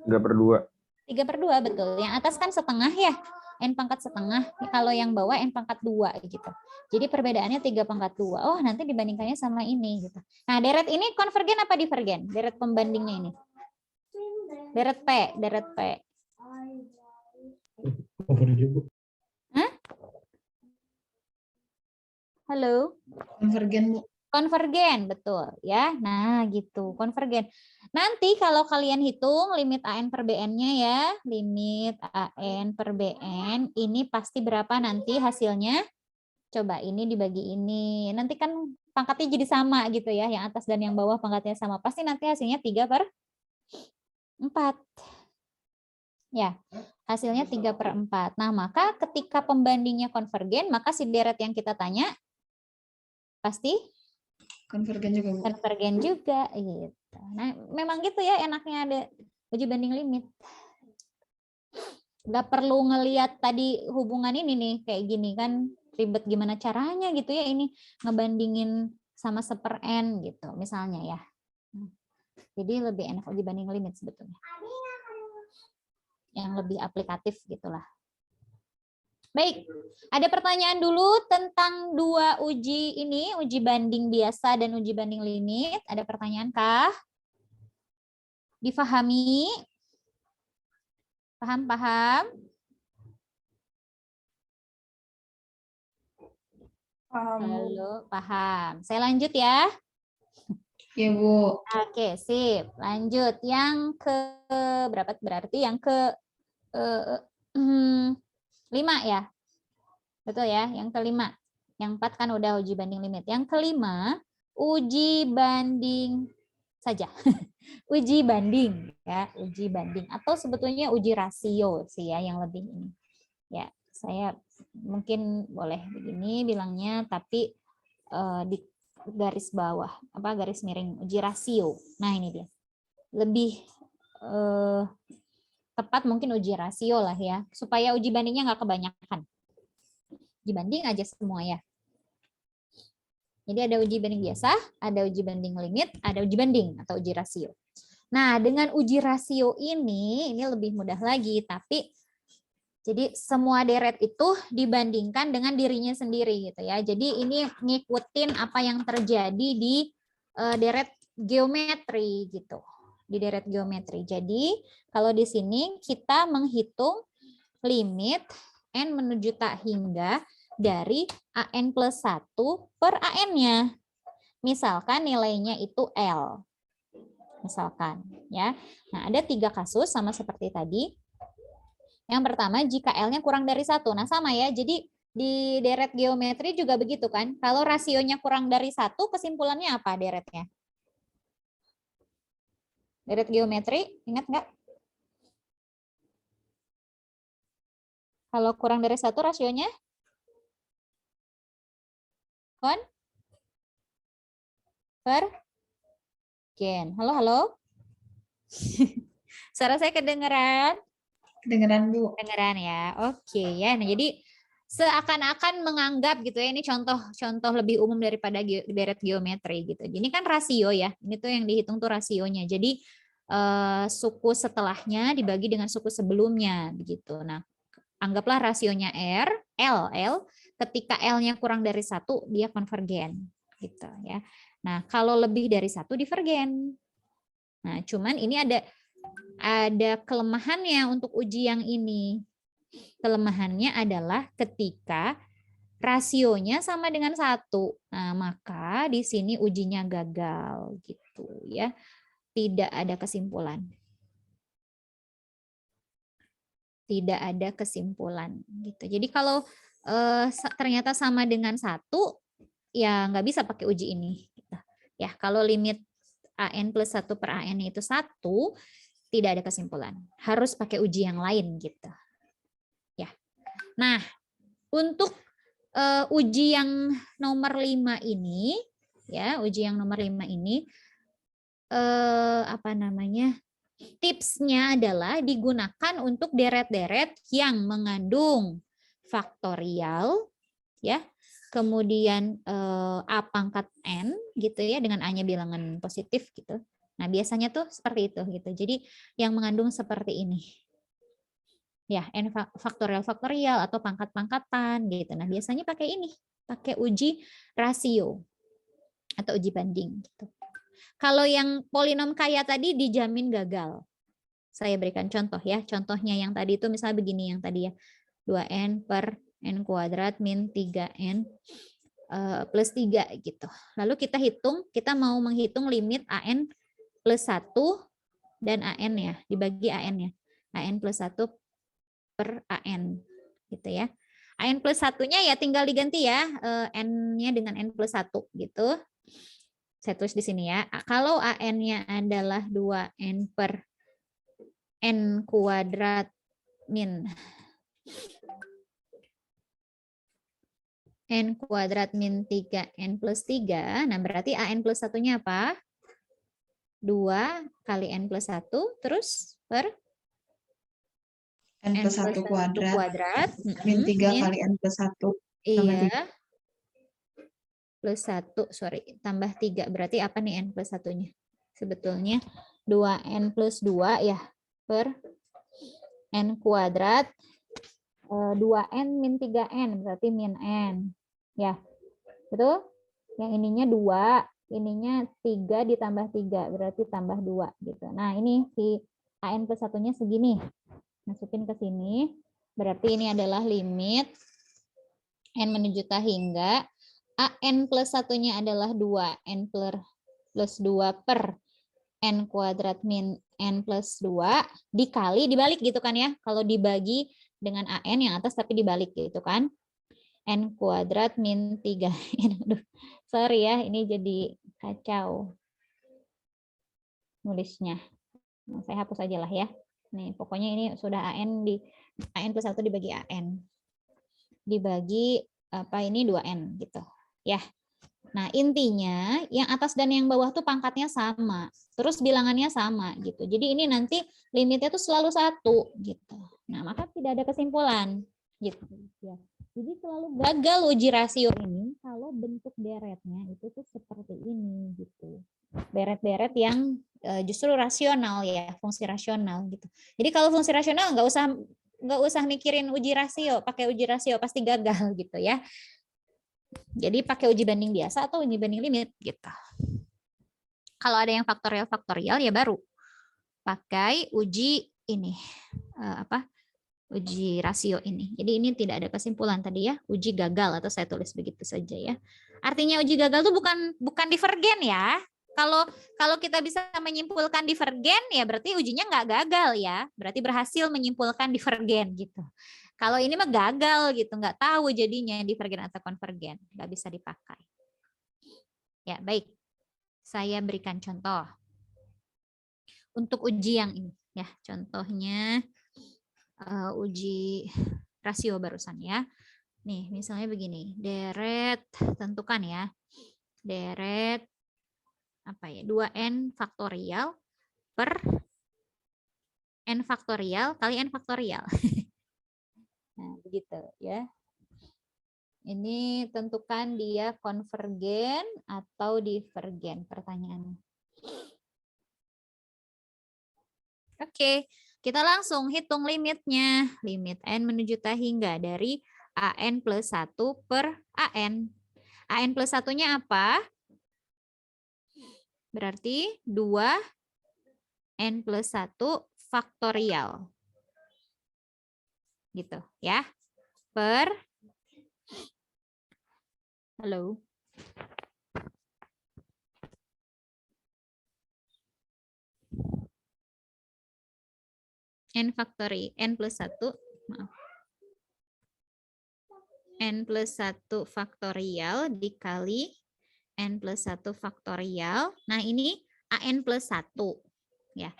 3/2. 3/2, betul. Yang atas kan setengah ya, n pangkat setengah. Kalau yang bawah n pangkat 2 gitu. Jadi perbedaannya 3/2. Oh, nanti dibandingkannya sama ini gitu. Nah, deret ini konvergen apa divergen? Deret pembandingnya ini. Deret P. Hah? Halo? Konvergen, Bu. Konvergen, betul ya. Nah, gitu, konvergen. Nanti kalau kalian hitung limit AN per BN-nya ya, limit AN per BN, ini pasti berapa nanti hasilnya? Coba ini dibagi ini. Nanti kan pangkatnya jadi sama gitu ya, yang atas dan yang bawah pangkatnya sama. Pasti nanti hasilnya 3/4. Ya, hasilnya 3/4. Nah, maka ketika pembandingnya konvergen, maka si deret yang kita tanya pasti Konvergen juga, Bu. konvergen juga gitu. Nah, memang gitu ya enaknya ada uji banding limit. Nggak perlu ngelihat tadi hubungan ini nih kayak gini kan ribet gimana caranya gitu ya ini ngebandingin sama 1/n gitu misalnya ya. Jadi lebih enak uji banding limit sebetulnya. Yang lebih aplikatif gitulah. Baik, ada pertanyaan dulu tentang dua uji ini, uji banding biasa dan uji banding limit. Ada pertanyaan kah? Difahami? Paham? Halo, paham. Saya lanjut ya. Ya, Bu. Oke, sip. Lanjut. Yang ke berapa? Berarti yang ke 5 ya. Betul ya, yang kelima. Yang 4 kan udah uji banding limit. Yang kelima, uji banding saja. Uji banding ya, uji banding atau sebetulnya uji rasio sih ya yang lebih ini. Ya, saya mungkin boleh begini bilangnya tapi di garis bawah garis miring uji rasio. Nah, ini dia. Lebih tepat mungkin uji rasio lah ya, supaya uji bandingnya nggak kebanyakan. Uji banding aja semua ya. Jadi ada uji banding biasa, ada uji banding limit, ada uji banding atau uji rasio. Nah, dengan uji rasio ini lebih mudah lagi, tapi jadi semua deret itu dibandingkan dengan dirinya sendiri gitu ya. Jadi ini ngikutin apa yang terjadi di deret geometri gitu. Di deret geometri. Jadi kalau di sini kita menghitung limit n menuju tak hingga dari AN plus 1 per AN-nya. Misalkan nilainya itu L. Misalkan ya. Nah, ada 3 kasus sama seperti tadi. Yang pertama, jika L-nya kurang dari 1. Nah, sama ya. Jadi di deret geometri juga begitu kan. Kalau rasionya kurang dari 1, kesimpulannya apa deretnya? Deret geometri, ingat nggak? Kalau kurang dari 1 rasionya? Konvergen. Halo? Suara saya kedengeran? Kedengeran, Bu. Kedengeran ya. Oke ya. Nah, jadi seakan-akan menganggap gitu ya, ini contoh lebih umum daripada deret geometri gitu. Ini kan rasio ya. Ini tuh yang dihitung tuh rasionya. Jadi suku setelahnya dibagi dengan suku sebelumnya begitu. Nah, anggaplah rasionya L. Ketika L-nya kurang dari 1, dia konvergen gitu ya. Nah, kalau lebih dari 1 divergen. Nah, cuman ini ada kelemahannya untuk uji yang ini. Kelemahannya adalah ketika rasionya sama dengan 1. Nah, maka di sini ujinya gagal gitu ya. Tidak ada kesimpulan. Tidak ada kesimpulan gitu. Jadi kalau ternyata sama dengan 1, ya nggak bisa pakai uji ini. Gitu. Ya, kalau limit AN plus 1 per AN itu 1, tidak ada kesimpulan. Harus pakai uji yang lain gitu. Ya. Nah, untuk uji yang nomor 5 ini, ya, uji yang nomor 5 ini, tipsnya adalah digunakan untuk deret-deret yang mengandung faktorial, ya, kemudian A pangkat N gitu ya, dengan A-nya bilangan positif gitu. Nah, biasanya tuh seperti itu gitu. Jadi yang mengandung seperti ini. Ya, N faktorial atau pangkat-pangkatan gitu. Nah, biasanya pakai ini, pakai uji rasio atau uji banding gitu. Kalau yang polinom kaya tadi dijamin gagal. Saya berikan contoh ya. Contohnya yang tadi itu misalnya begini yang tadi ya. 2N per N kuadrat min 3N plus 3 gitu. Lalu kita mau menghitung limit AN plus 1 dan AN ya. Dibagi AN ya. AN plus 1 per AN gitu ya. AN plus 1-nya ya tinggal diganti ya. N-nya dengan N plus 1 gitu. Saya tulis di sini ya. Kalau AN-nya adalah 2N per N kuadrat min N kuadrat min 3N plus 3. Nah, berarti AN plus 1-nya apa? 2 kali N plus 1 terus per N plus 1 kuadrat min 3 kali N plus 1. Iya. Plus 1, tambah 3. Berarti apa nih N plus 1-nya? Sebetulnya 2N plus 2 ya, per N kuadrat 2n min 3n, berarti min n. Ya, betul? Yang ininya 2, ininya 3 ditambah 3, berarti tambah 2. Gitu. Nah, ini si an plus 1-nya segini. Masukin ke sini. Berarti ini adalah limit n menuju tak hingga an plus 1-nya adalah 2n plus 2 per n kuadrat min n plus 2 dikali, dibalik gitu kan ya. Kalau dibagi dengan an yang atas tapi dibalik gitu kan. N kuadrat min 3. Aduh, sorry ya, ini jadi kacau nulisnya. Nah, saya hapus aja lah ya. Nih, pokoknya ini sudah an plus 1 dibagi an. Dibagi apa ini 2n gitu. Ya. Nah, intinya yang atas dan yang bawah tuh pangkatnya sama. Terus bilangannya sama gitu. Jadi ini nanti limitnya tuh selalu 1 gitu. Nah, maka tidak ada kesimpulan gitu ya. Jadi selalu gagal uji rasio ini kalau bentuk deretnya itu tuh seperti ini gitu. Deret-deret yang justru rasional ya, fungsi rasional gitu. Jadi kalau fungsi rasional nggak usah mikirin uji rasio, pakai uji rasio pasti gagal gitu ya. Jadi pakai uji banding biasa atau uji banding limit gitu. Kalau ada yang faktorial ya baru pakai uji ini uji rasio ini. Jadi ini tidak ada kesimpulan tadi ya, uji gagal atau saya tulis begitu saja ya. Artinya uji gagal itu bukan divergen ya. Kalau kita bisa menyimpulkan divergen ya berarti ujinya nggak gagal ya, berarti berhasil menyimpulkan divergen gitu. Kalau ini mah gagal gitu, nggak tahu jadinya divergen atau konvergen, nggak bisa dipakai. Ya baik, saya berikan contoh untuk uji yang ini ya, contohnya uji rasio barusan ya. Nih, misalnya begini, deret tentukan ya. Deret apa ya? 2n faktorial per n faktorial kali n faktorial. Nah, begitu ya. Ini tentukan dia konvergen atau divergen pertanyaannya. Oke. Kita langsung hitung limitnya. Limit n menuju tak hingga dari an plus 1 per an. An plus 1-nya apa? Berarti 2n plus 1 faktorial. Gitu ya. Per. Halo. N plus 1, maaf. N plus 1 faktorial dikali N plus 1 faktorial. Nah, ini AN plus 1. Ya.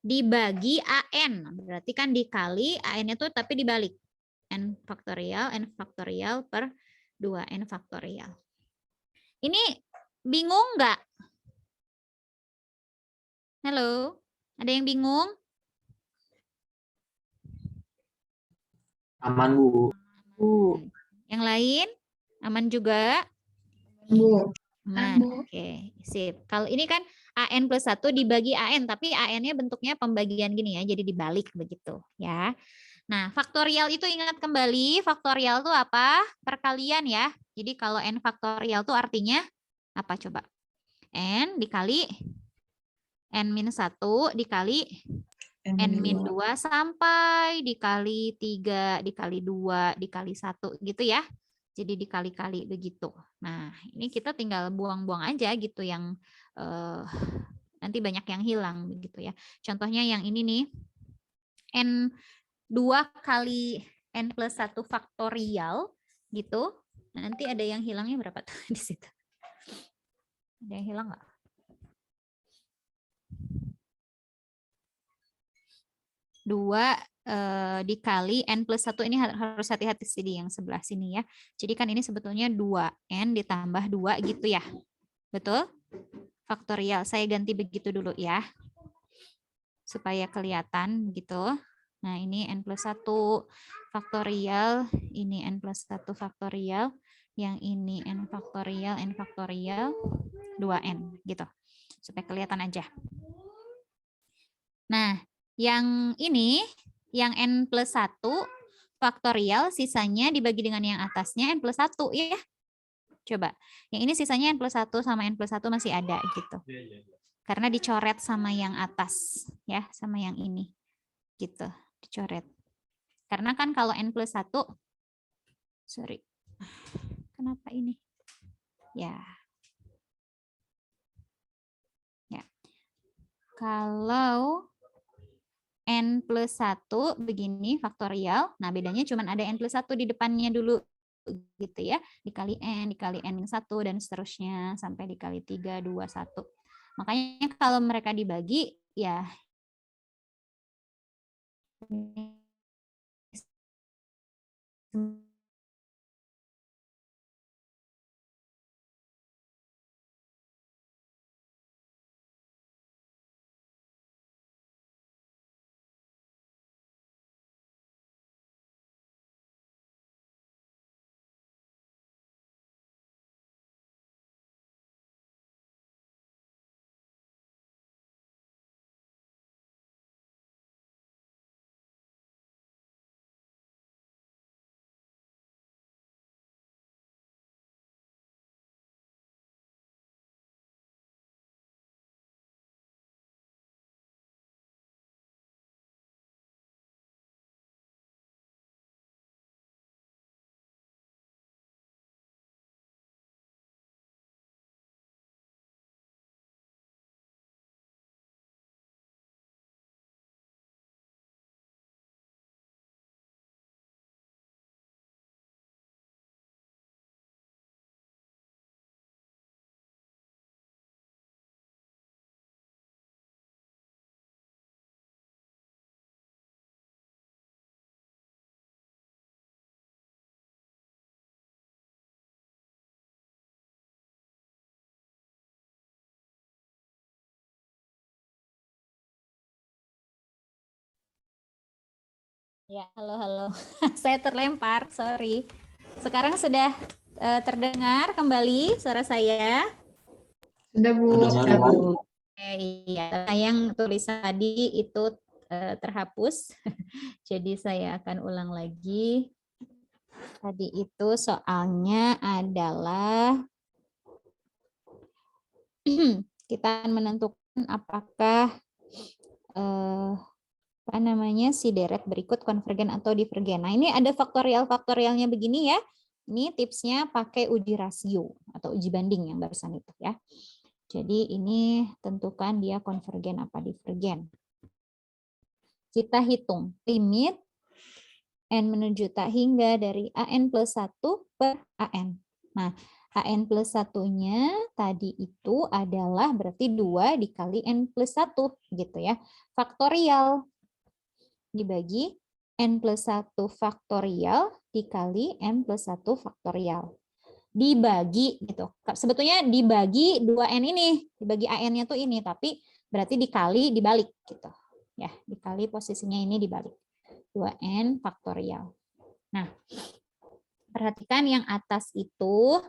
Dibagi AN. Berarti kan dikali AN itu tapi dibalik. N faktorial per 2N faktorial. Ini bingung nggak? Halo? Ada yang bingung? Aman, Bu. Yang lain aman juga? Bu. Aman. Oke, sip. Kalau ini kan AN plus 1 dibagi AN, tapi AN-nya bentuknya pembagian gini ya, jadi dibalik begitu ya. Nah, faktorial itu ingat kembali, faktorial itu apa? Perkalian ya. Jadi kalau N faktorial itu artinya apa coba? N dikali N-1 dikali N-2 sampai dikali 3, dikali 2, dikali 1 gitu ya. Jadi dikali-kali begitu. Nah, ini kita tinggal buang-buang aja gitu yang nanti banyak yang hilang begitu ya. Contohnya yang ini nih. N2 kali N plus 1 faktorial gitu. Nanti ada yang hilangnya berapa tuh di situ? Ada yang hilang nggak? Dua dikali N plus 1 ini harus hati-hati di yang sebelah sini ya. Jadi kan ini sebetulnya 2N ditambah 2 gitu ya. Betul? Faktorial. Saya ganti begitu dulu ya. Supaya kelihatan gitu. Nah ini N plus 1 faktorial. Ini N plus 1 faktorial. Yang ini N faktorial 2N gitu. Supaya kelihatan aja. Nah yang ini, yang N plus 1 faktorial, sisanya dibagi dengan yang atasnya N plus 1 ya. Coba, yang ini sisanya N plus 1 sama N plus 1 masih ada gitu. Karena dicoret sama yang atas ya, sama yang ini. Gitu, dicoret. Karena kan kalau N plus 1, sorry, kenapa ini? Ya. Ya. Kalau N plus 1 begini faktorial, nah bedanya cuma ada N plus 1 di depannya dulu gitu ya, dikali N 1 dan seterusnya sampai dikali 3, 2, 1. Makanya kalau mereka dibagi ya ya, halo. Saya terlempar, sorry. Sekarang sudah terdengar kembali suara saya? Sudah, Bu. Sudah, Bu. Iya, yang tulisan tadi itu terhapus. Jadi saya akan ulang lagi. Tadi itu soalnya adalah kita menentukan apakah si deret berikut konvergen atau divergen. Nah, ini ada faktorialnya begini ya. Ini tipsnya pakai uji rasio atau uji banding yang barusan itu ya. Jadi ini tentukan dia konvergen apa divergen. Kita hitung limit N menuju tak hingga dari AN plus 1 per AN. Nah, AN plus 1-nya tadi itu adalah berarti 2 dikali N plus 1 gitu ya. Faktorial dibagi N plus 1 faktorial dikali N plus 1 faktorial. Dibagi gitu. Sebetulnya dibagi 2N ini, dibagi AN-nya tuh ini, tapi berarti dikali dibalik gitu. Ya, dikali posisinya ini dibalik. 2N faktorial. Nah, perhatikan yang atas itu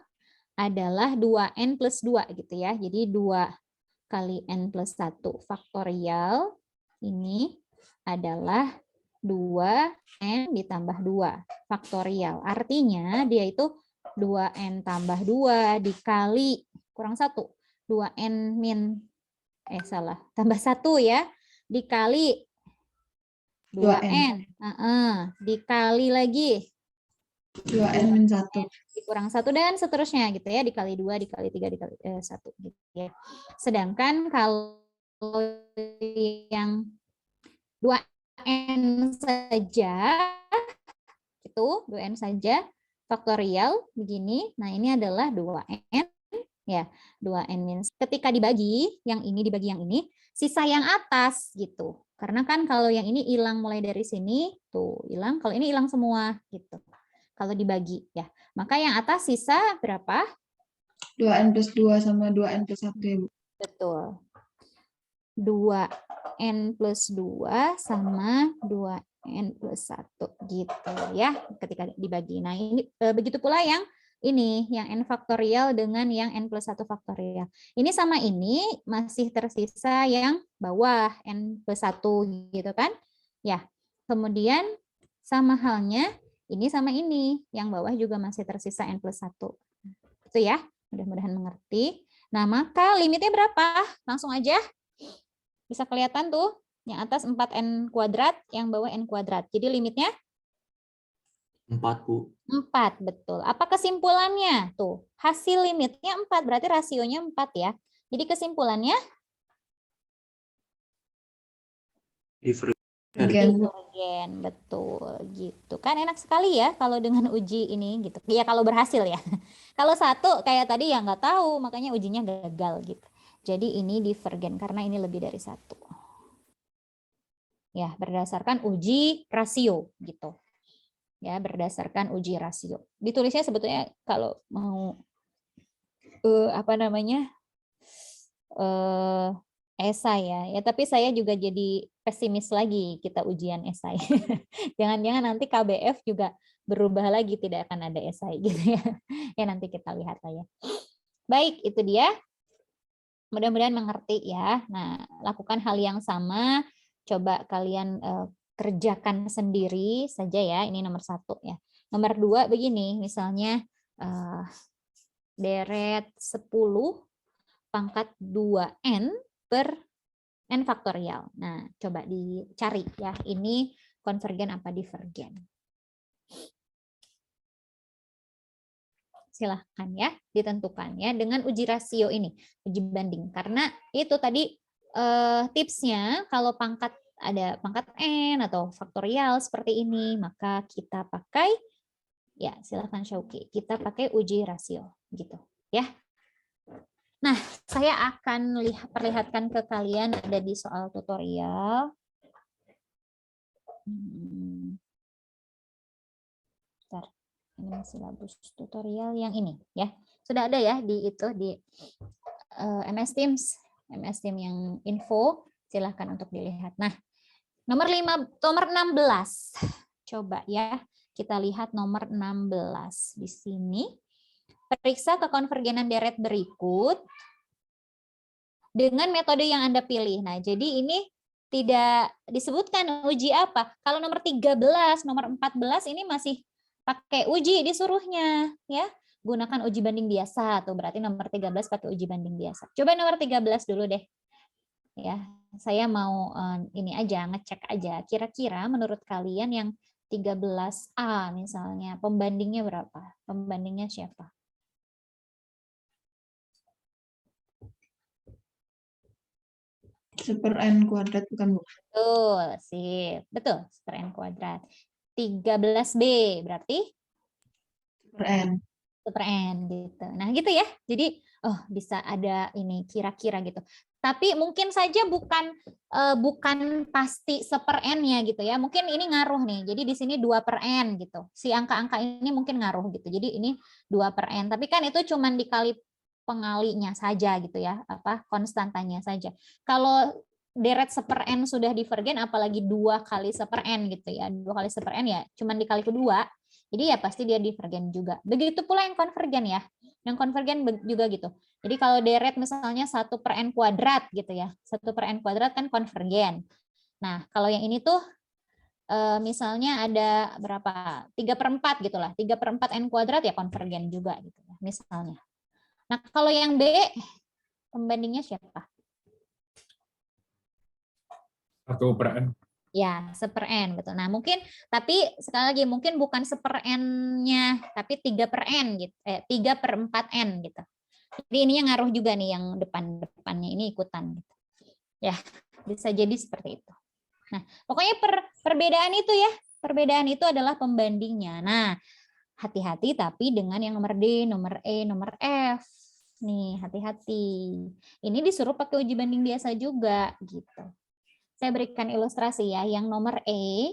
adalah 2N plus 2 gitu ya. Jadi 2 kali N plus 1 faktorial ini adalah 2N ditambah 2 faktorial. Artinya dia itu 2N tambah 2 dikali kurang 1. 2N tambah 1 ya. Dikali 2N. Dikali lagi 2N min 1. Dikurang 1 dan seterusnya gitu ya. Dikali 2, dikali 3, dikali 1 gitu ya. Sedangkan kalau yang 2N saja itu 2N saja faktorial begini. Nah, ini adalah 2N ya. 2N min. Ketika dibagi, yang ini dibagi yang ini, sisa yang atas gitu. Karena kan kalau yang ini hilang mulai dari sini, tuh hilang. Kalau ini hilang semua gitu. Kalau dibagi ya. Maka yang atas sisa berapa? 2N plus 2 sama 2N plus 1 ya, Bu. Betul. 2N plus 2 sama 2N plus 1 gitu ya ketika dibagi. Nah, ini begitu pula yang ini, yang N faktorial dengan yang N plus 1 faktorial. Ini sama ini masih tersisa yang bawah N plus 1 gitu kan. Ya, kemudian Sama halnya ini sama ini, yang bawah juga masih tersisa N+1. Itu ya, mudah-mudahan mengerti. Nah, maka limitnya berapa? Langsung aja. Bisa kelihatan tuh, yang atas 4N kuadrat, yang bawah N kuadrat. Jadi limitnya 4, Bu. 4, betul. Apa kesimpulannya? Tuh, hasil limitnya 4, berarti rasionya 4 ya. Jadi kesimpulannya divergen, betul gitu. Kan enak sekali ya kalau dengan uji ini gitu. Ya kalau berhasil ya. Kalau satu kayak tadi ya nggak tahu, makanya ujinya gagal gitu. Jadi ini divergen karena ini lebih dari 1. Ya, berdasarkan uji rasio gitu. Ya, berdasarkan uji rasio. Ditulisnya sebetulnya kalau mau esai ya, tapi saya juga jadi pesimis lagi kita ujian esai. Jangan-jangan nanti KBF juga berubah lagi, tidak akan ada esai gitu ya. Ya nanti kita lihat lah ya. Baik, itu dia. Mudah-mudahan mengerti ya. Nah, lakukan hal yang sama. Coba kalian kerjakan sendiri saja ya. Ini nomor 1 ya. Nomor 2 begini, misalnya deret 10 pangkat 2N per N faktorial. Nah, coba dicari ya. Ini konvergen apa divergen. Silahkan ya, ditentukan ya dengan uji rasio ini, uji banding. Karena itu tadi tipsnya kalau ada pangkat N atau faktorial seperti ini, maka kita pakai, ya silahkan Syauki, kita pakai uji rasio gitu ya. Nah, saya akan perlihatkan ke kalian ada di soal tutorial. Bentar. Ini silabus tutorial yang ini ya. Sudah ada ya di MS Teams yang info, silahkan untuk dilihat. Nah, nomor 16. Coba ya, kita lihat nomor 16 di sini. Periksa kekonvergenan deret berikut dengan metode yang Anda pilih. Nah, jadi ini tidak disebutkan uji apa. Kalau nomor 13, nomor 14 ini masih pakai uji disuruhnya ya. Gunakan uji banding biasa tuh, berarti nomor 13 pakai uji banding biasa. Coba nomor 13 dulu deh. Ya, saya mau ini aja ngecek aja kira-kira menurut kalian yang 13A misalnya pembandingnya berapa? Pembandingnya siapa? Super N kuadrat bukan, Bu? Betul, sip. Betul, super N kuadrat. 13B berarti? Super N. Super N gitu. Nah gitu ya, jadi bisa ada ini kira-kira gitu. Tapi mungkin saja bukan pasti seper N-nya gitu ya. Mungkin ini ngaruh nih. Jadi di sini 2/N gitu. Si angka-angka ini mungkin ngaruh gitu. Jadi ini 2/N. Tapi kan itu cuman dikali pengalinya saja gitu ya, konstantanya saja. Kalau deret seper N sudah divergen, apalagi 2 kali seper N gitu ya. 2 kali seper N ya cuman dikali kedua. Jadi ya pasti dia divergen juga. Begitu pula yang konvergen ya. Yang konvergen juga gitu. Jadi kalau deret misalnya 1/N kuadrat gitu ya. 1/N kuadrat kan konvergen. Nah, kalau yang ini tuh misalnya ada berapa? 3/4 gitu lah. 3/4 N kuadrat ya konvergen juga gitu ya, misalnya. Nah, kalau yang B pembandingnya siapa? 1/N. Ya, seper N, betul. Nah, mungkin, tapi sekali lagi, mungkin bukan seper N-nya, tapi 3/N gitu. 3/4N gitu. Jadi ini yang ngaruh juga nih, yang depannya ini ikutan. Gitu. Ya, bisa jadi seperti itu. Nah, pokoknya perbedaan itu ya, perbedaan itu adalah pembandingnya. Nah, hati-hati tapi dengan yang nomor D, nomor E, nomor F. Nih, hati-hati. Ini disuruh pakai uji banding biasa juga, gitu. Saya berikan ilustrasi ya, yang nomor E.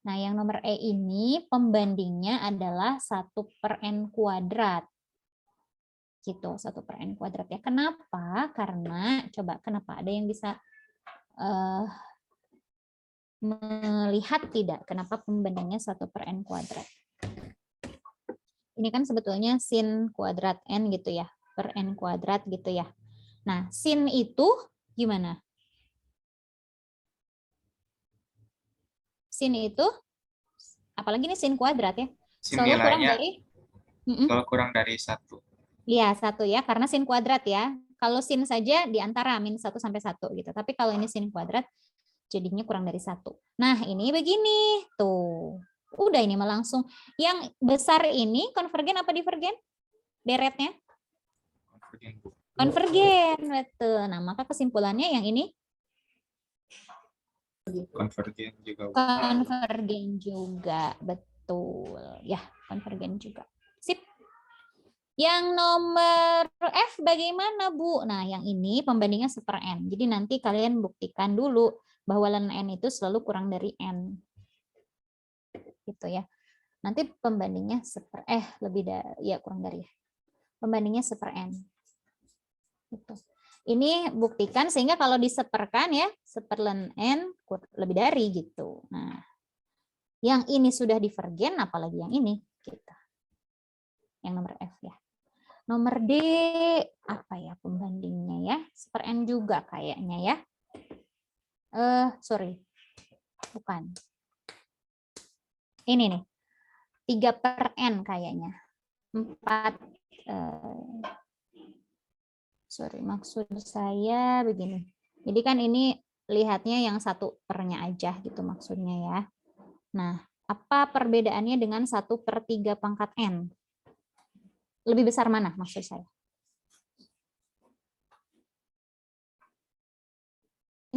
Nah, yang nomor E ini pembandingnya adalah 1/N kuadrat. Gitu, 1/N kuadrat ya. Kenapa? Karena, coba kenapa? Ada yang bisa melihat tidak? Kenapa pembandingnya 1/N kuadrat? Ini kan sebetulnya sin kuadrat N gitu ya, per N kuadrat gitu ya. Nah, sin itu gimana? Sin itu Apalagi ini sin kuadrat ya. Sin Selalu kurang nilainya dari Mm-mm. kalau kurang dari 1. Iya, 1 ya, karena sin kuadrat ya. Kalau sin saja di antara min 1 sampai 1 gitu. Tapi kalau ini sin kuadrat jadinya kurang dari 1. Nah, ini begini. Tuh. Udah ini mah langsung. Yang besar ini konvergen apa divergen? Deretnya? Konvergen, Bu. Konvergen, betul. Nah, maka kesimpulannya yang ini Konvergen juga, Bu. konvergen juga, betul. Ya, konvergen juga. Sip. Yang nomor F bagaimana, Bu? Nah, yang ini pembandingnya 1/n. Jadi nanti kalian buktikan dulu bahwa ln n itu selalu kurang dari n. Gitu ya. Nanti pembandingnya lebih dari ya kurang dari ya. Pembandingnya 1/n. Gitu. Ini buktikan sehingga kalau diseperkan ya, 1/ln n lebih dari gitu. Nah, yang ini sudah divergen, apalagi yang ini gitu. Yang nomor F ya. Nomor D apa ya pembandingnya ya? 1/n juga kayaknya ya. Sorry. Bukan. Ini nih. 3/n kayaknya. 4 sorry, maksud saya begini. Jadi kan ini lihatnya yang 1/nya aja gitu maksudnya ya. Nah, apa perbedaannya dengan 1/3 pangkat n? Lebih besar mana maksud saya?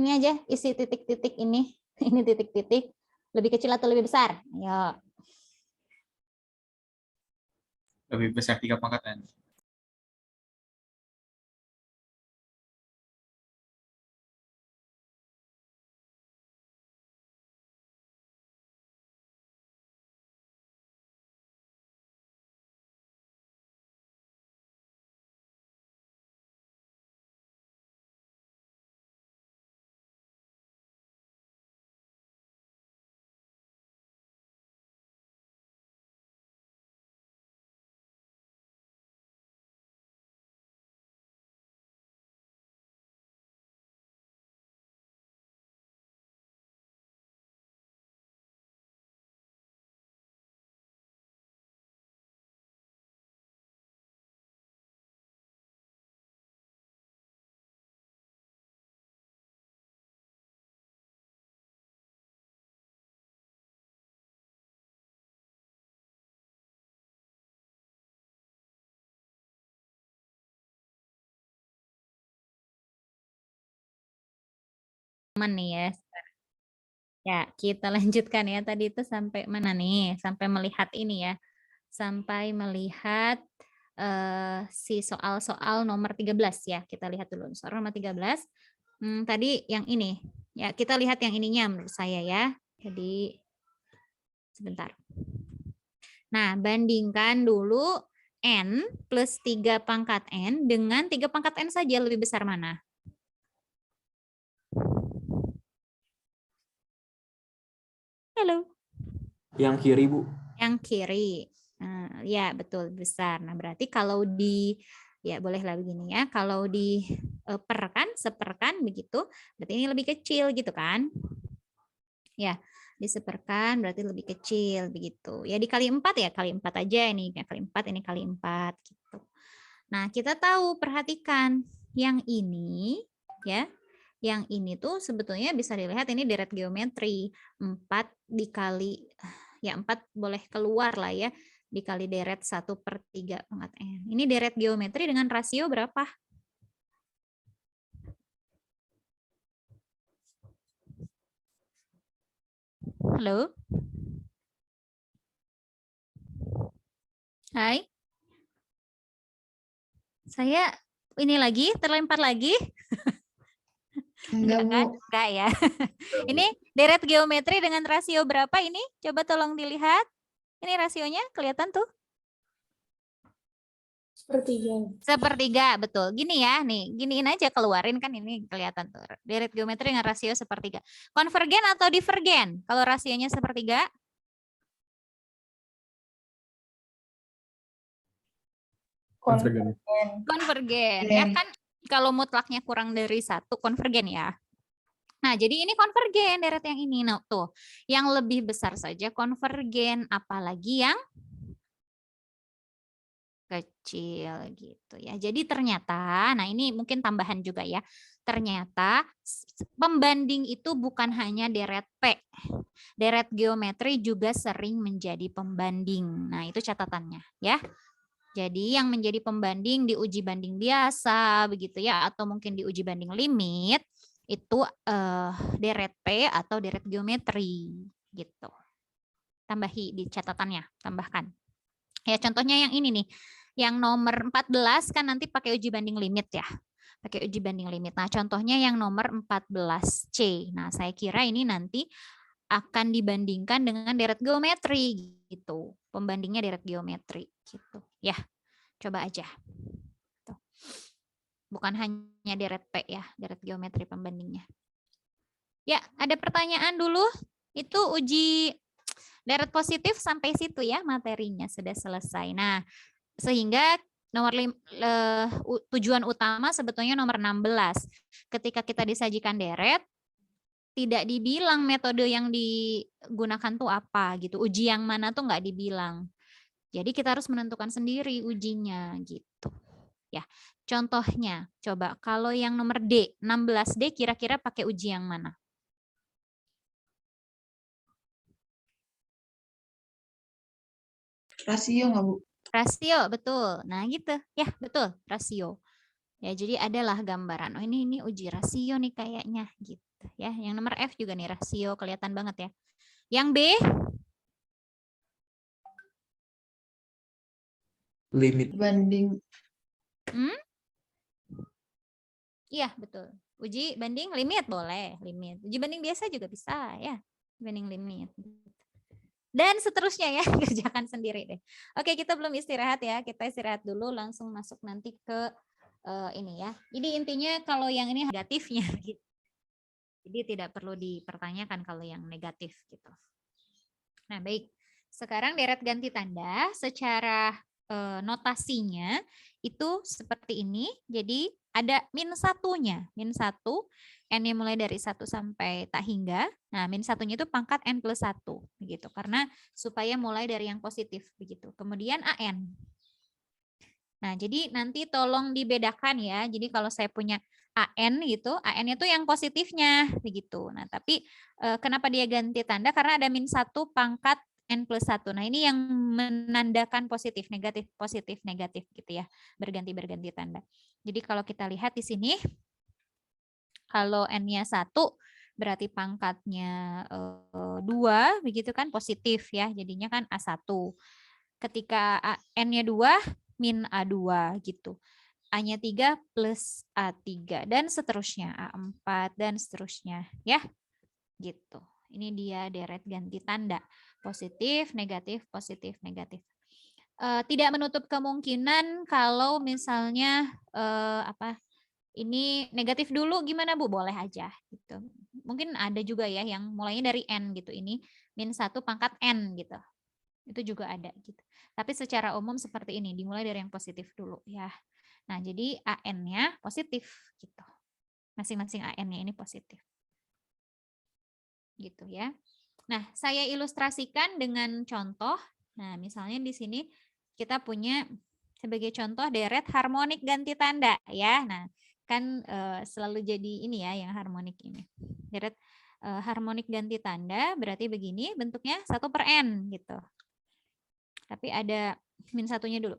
Ini aja isi titik-titik ini. Ini titik-titik. Lebih kecil atau lebih besar? Ayo. Lebih besar 3 pangkat n. Aman nih ya. Ya, kita lanjutkan ya. Tadi itu sampai mana nih? Sampai melihat ini ya. Sampai melihat si soal-soal nomor 13 ya. Kita lihat dulu soal nomor 13. Tadi yang ini. Ya, kita lihat yang ininya menurut saya ya. Jadi sebentar. Nah, bandingkan dulu n plus 3 pangkat n dengan 3 pangkat n saja, lebih besar mana? Halo. Yang kiri, Bu. Yang kiri. Nah, ya, betul, besar. Nah, berarti kalau ya bolehlah begini ya, kalau diperkan, seperkan begitu, berarti ini lebih kecil gitu kan? Ya, diseperkan berarti lebih kecil begitu. Ya dikali 4 ya, kali 4 aja ini, ya, kali 4 ini kali 4 gitu. Nah, kita tahu, perhatikan yang ini ya. Yang ini tuh sebetulnya bisa dilihat ini deret geometri. 4 dikali ya 4 boleh keluar lah ya, dikali deret 1/3 pangkat n. Ini deret geometri dengan rasio berapa? Halo? Hai? Saya ini lagi, terlempar lagi? Enggak, Bu. Enggak ya. Ini deret geometri dengan rasio berapa ini? Coba tolong dilihat. Ini rasionya kelihatan tuh? 1/3. 1/3, betul. Gini ya, nih, giniin aja, keluarin kan ini kelihatan tuh. Deret geometri dengan rasio 1/3. Konvergen atau divergen? Kalau rasionya 1/3? Konvergen. Konvergen. Ya kan kalau mutlaknya kurang dari 1, konvergen ya. Nah, jadi ini konvergen deret yang ini. Nah, tuh, yang lebih besar saja konvergen, apalagi yang kecil gitu ya. Jadi ternyata, nah ini mungkin tambahan juga ya. Ternyata pembanding itu bukan hanya deret P. Deret geometri juga sering menjadi pembanding. Nah, itu catatannya ya. Jadi yang menjadi pembanding di uji banding biasa begitu ya, atau mungkin di uji banding limit itu deret P atau deret geometri gitu. Tambahi di catatannya, tambahkan. Ya contohnya yang ini nih, yang nomor 14 kan nanti pakai uji banding limit ya. Pakai uji banding limit. Nah contohnya yang nomor 14C. Nah saya kira ini nanti akan dibandingkan dengan deret geometri gitu. Pembandingnya deret geometri gitu. Ya coba aja. Tuh. Bukan hanya deret P ya, deret geometri pembandingnya. Ya, ada pertanyaan dulu. Itu uji deret positif sampai situ ya materinya sudah selesai. Nah, sehingga tujuan utama sebetulnya nomor 16. Ketika kita disajikan deret, tidak dibilang metode yang digunakan tuh apa gitu. Uji yang mana tuh nggak dibilang. Jadi kita harus menentukan sendiri ujinya gitu. Ya, contohnya coba kalau yang nomor D, 16D kira-kira pakai uji yang mana? Rasio nggak, Bu? Rasio, betul. Nah, gitu. Ya, betul, rasio. Ya, jadi adalah gambaran. Oh, ini uji rasio nih kayaknya gitu ya. Yang nomor F juga nih rasio kelihatan banget ya. Yang B Limit. Banding. Iya, betul. Uji banding limit boleh, limit. Uji banding biasa juga bisa ya, banding limit. Dan seterusnya ya, kerjakan sendiri deh. Oke, kita belum istirahat ya. Kita istirahat dulu, langsung masuk nanti ke ini ya. Ini intinya kalau yang ini negatifnya gitu. Jadi tidak perlu dipertanyakan kalau yang negatif gitu. Nah, baik. Sekarang deret ganti tanda secara notasinya itu seperti ini. Jadi ada min satunya. Min 1, N-nya mulai dari 1 sampai tak hingga. Nah, min satunya itu pangkat N plus 1. Begitu. Karena supaya mulai dari yang positif. Begitu. Kemudian AN. Nah, jadi nanti tolong dibedakan ya. Jadi kalau saya punya AN gitu, AN itu yang positifnya begitu. Nah, tapi kenapa dia ganti tanda? Karena ada min 1 pangkat N plus 1. Nah, ini yang menandakan positif, negatif gitu ya. Berganti-berganti tanda. Jadi kalau kita lihat di sini, kalau N-nya 1, berarti pangkatnya 2, begitu kan, positif ya. Jadinya kan A1. Ketika N-nya 2, min A2 gitu. A-nya 3 plus A3 dan seterusnya, A4 dan seterusnya ya. Gitu. Ini dia deret ganti tanda. Positif, negatif, positif, negatif. Tidak menutup kemungkinan kalau misalnya ini negatif dulu gimana Bu? Boleh aja gitu. Mungkin ada juga ya yang mulainya dari N gitu. Ini min 1 pangkat N gitu. Itu juga ada gitu. Tapi secara umum seperti ini, dimulai dari yang positif dulu ya. Nah, jadi AN-nya positif gitu. Masing-masing AN-nya ini positif. Gitu ya. Nah, saya ilustrasikan dengan contoh. Nah, misalnya di sini kita punya sebagai contoh deret harmonik ganti tanda ya. Nah, kan selalu jadi ini ya yang harmonik ini. Deret harmonik ganti tanda berarti begini bentuknya 1/N gitu. Tapi ada min satunya dulu.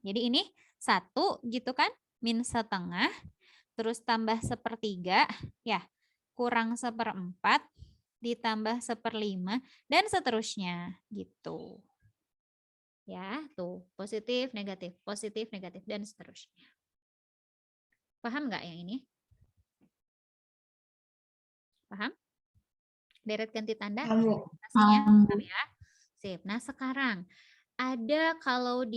Jadi ini 1 gitu kan, min setengah, terus tambah 1/3, ya, kurang 1/4, ditambah 1/5, dan seterusnya gitu. Ya, tuh, positif, negatif, dan seterusnya. Paham nggak yang ini? Paham? Deret ganti tanda? Paham ya? Sip. Nah, sekarang ada kalau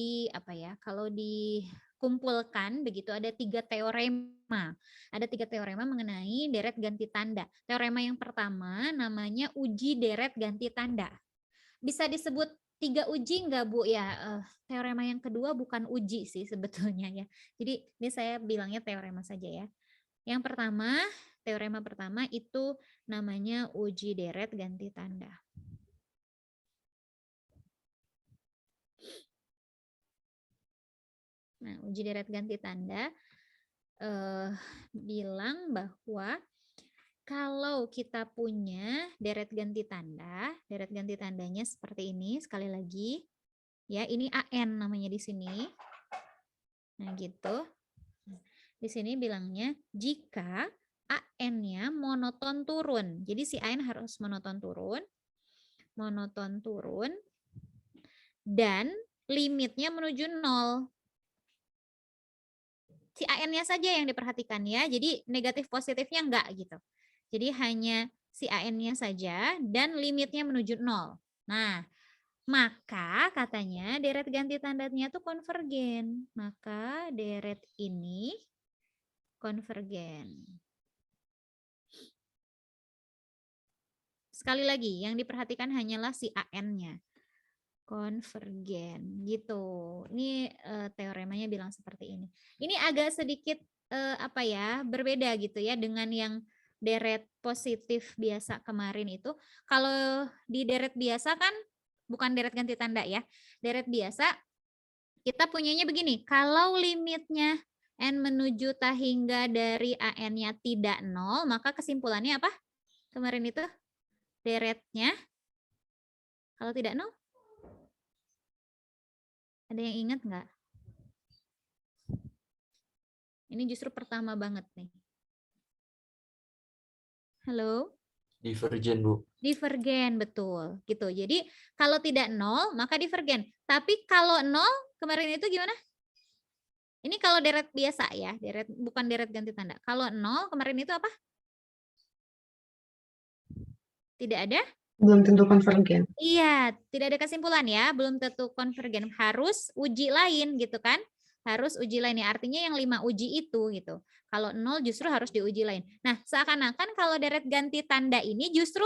dikumpulkan begitu ada 3 teorema. Ada 3 teorema mengenai deret ganti tanda. Teorema yang pertama namanya uji deret ganti tanda. Bisa disebut 3 uji enggak Bu ya? Teorema yang kedua bukan uji sih sebetulnya ya. Jadi ini saya bilangnya teorema saja ya. Yang pertama, teorema pertama itu namanya uji deret ganti tanda. Nah, uji deret ganti tanda bilang bahwa kalau kita punya deret ganti tandanya seperti ini, sekali lagi, ya ini AN namanya di sini. Nah, gitu. Di sini bilangnya jika AN-nya monoton turun. Jadi si AN harus monoton turun, dan limitnya menuju 0. Si AN-nya saja yang diperhatikan ya. Jadi negatif positifnya enggak gitu. Jadi hanya si AN-nya saja dan limitnya menuju 0. Nah, maka katanya deret ganti tandanya tuh konvergen. Maka deret ini konvergen. Sekali lagi, yang diperhatikan hanyalah si AN-nya. Konvergen gitu. Ini teoremanya bilang seperti ini. Ini agak sedikit berbeda gitu ya dengan yang deret positif biasa kemarin itu. Kalau di deret biasa kan bukan deret ganti tanda ya. Deret biasa kita punyanya begini, kalau limitnya N menuju ta hingga dari AN-nya tidak 0, maka kesimpulannya apa? Kemarin itu deretnya kalau tidak 0. Ada yang ingat nggak? Ini justru pertama banget nih. Halo? Divergen, Bu. Divergen, betul. Gitu. Jadi kalau tidak 0, maka divergen. Tapi kalau 0, kemarin itu gimana? Ini kalau deret biasa ya, bukan deret ganti tanda. Kalau 0, kemarin itu apa? Tidak ada? Belum tentu konvergen. Iya, tidak ada kesimpulan ya, belum tentu konvergen. Harus uji lain gitu kan? Harus uji lain ya, artinya yang 5 uji itu gitu. Kalau 0 justru harus diuji lain. Nah, seakan-akan kalau deret ganti tanda ini justru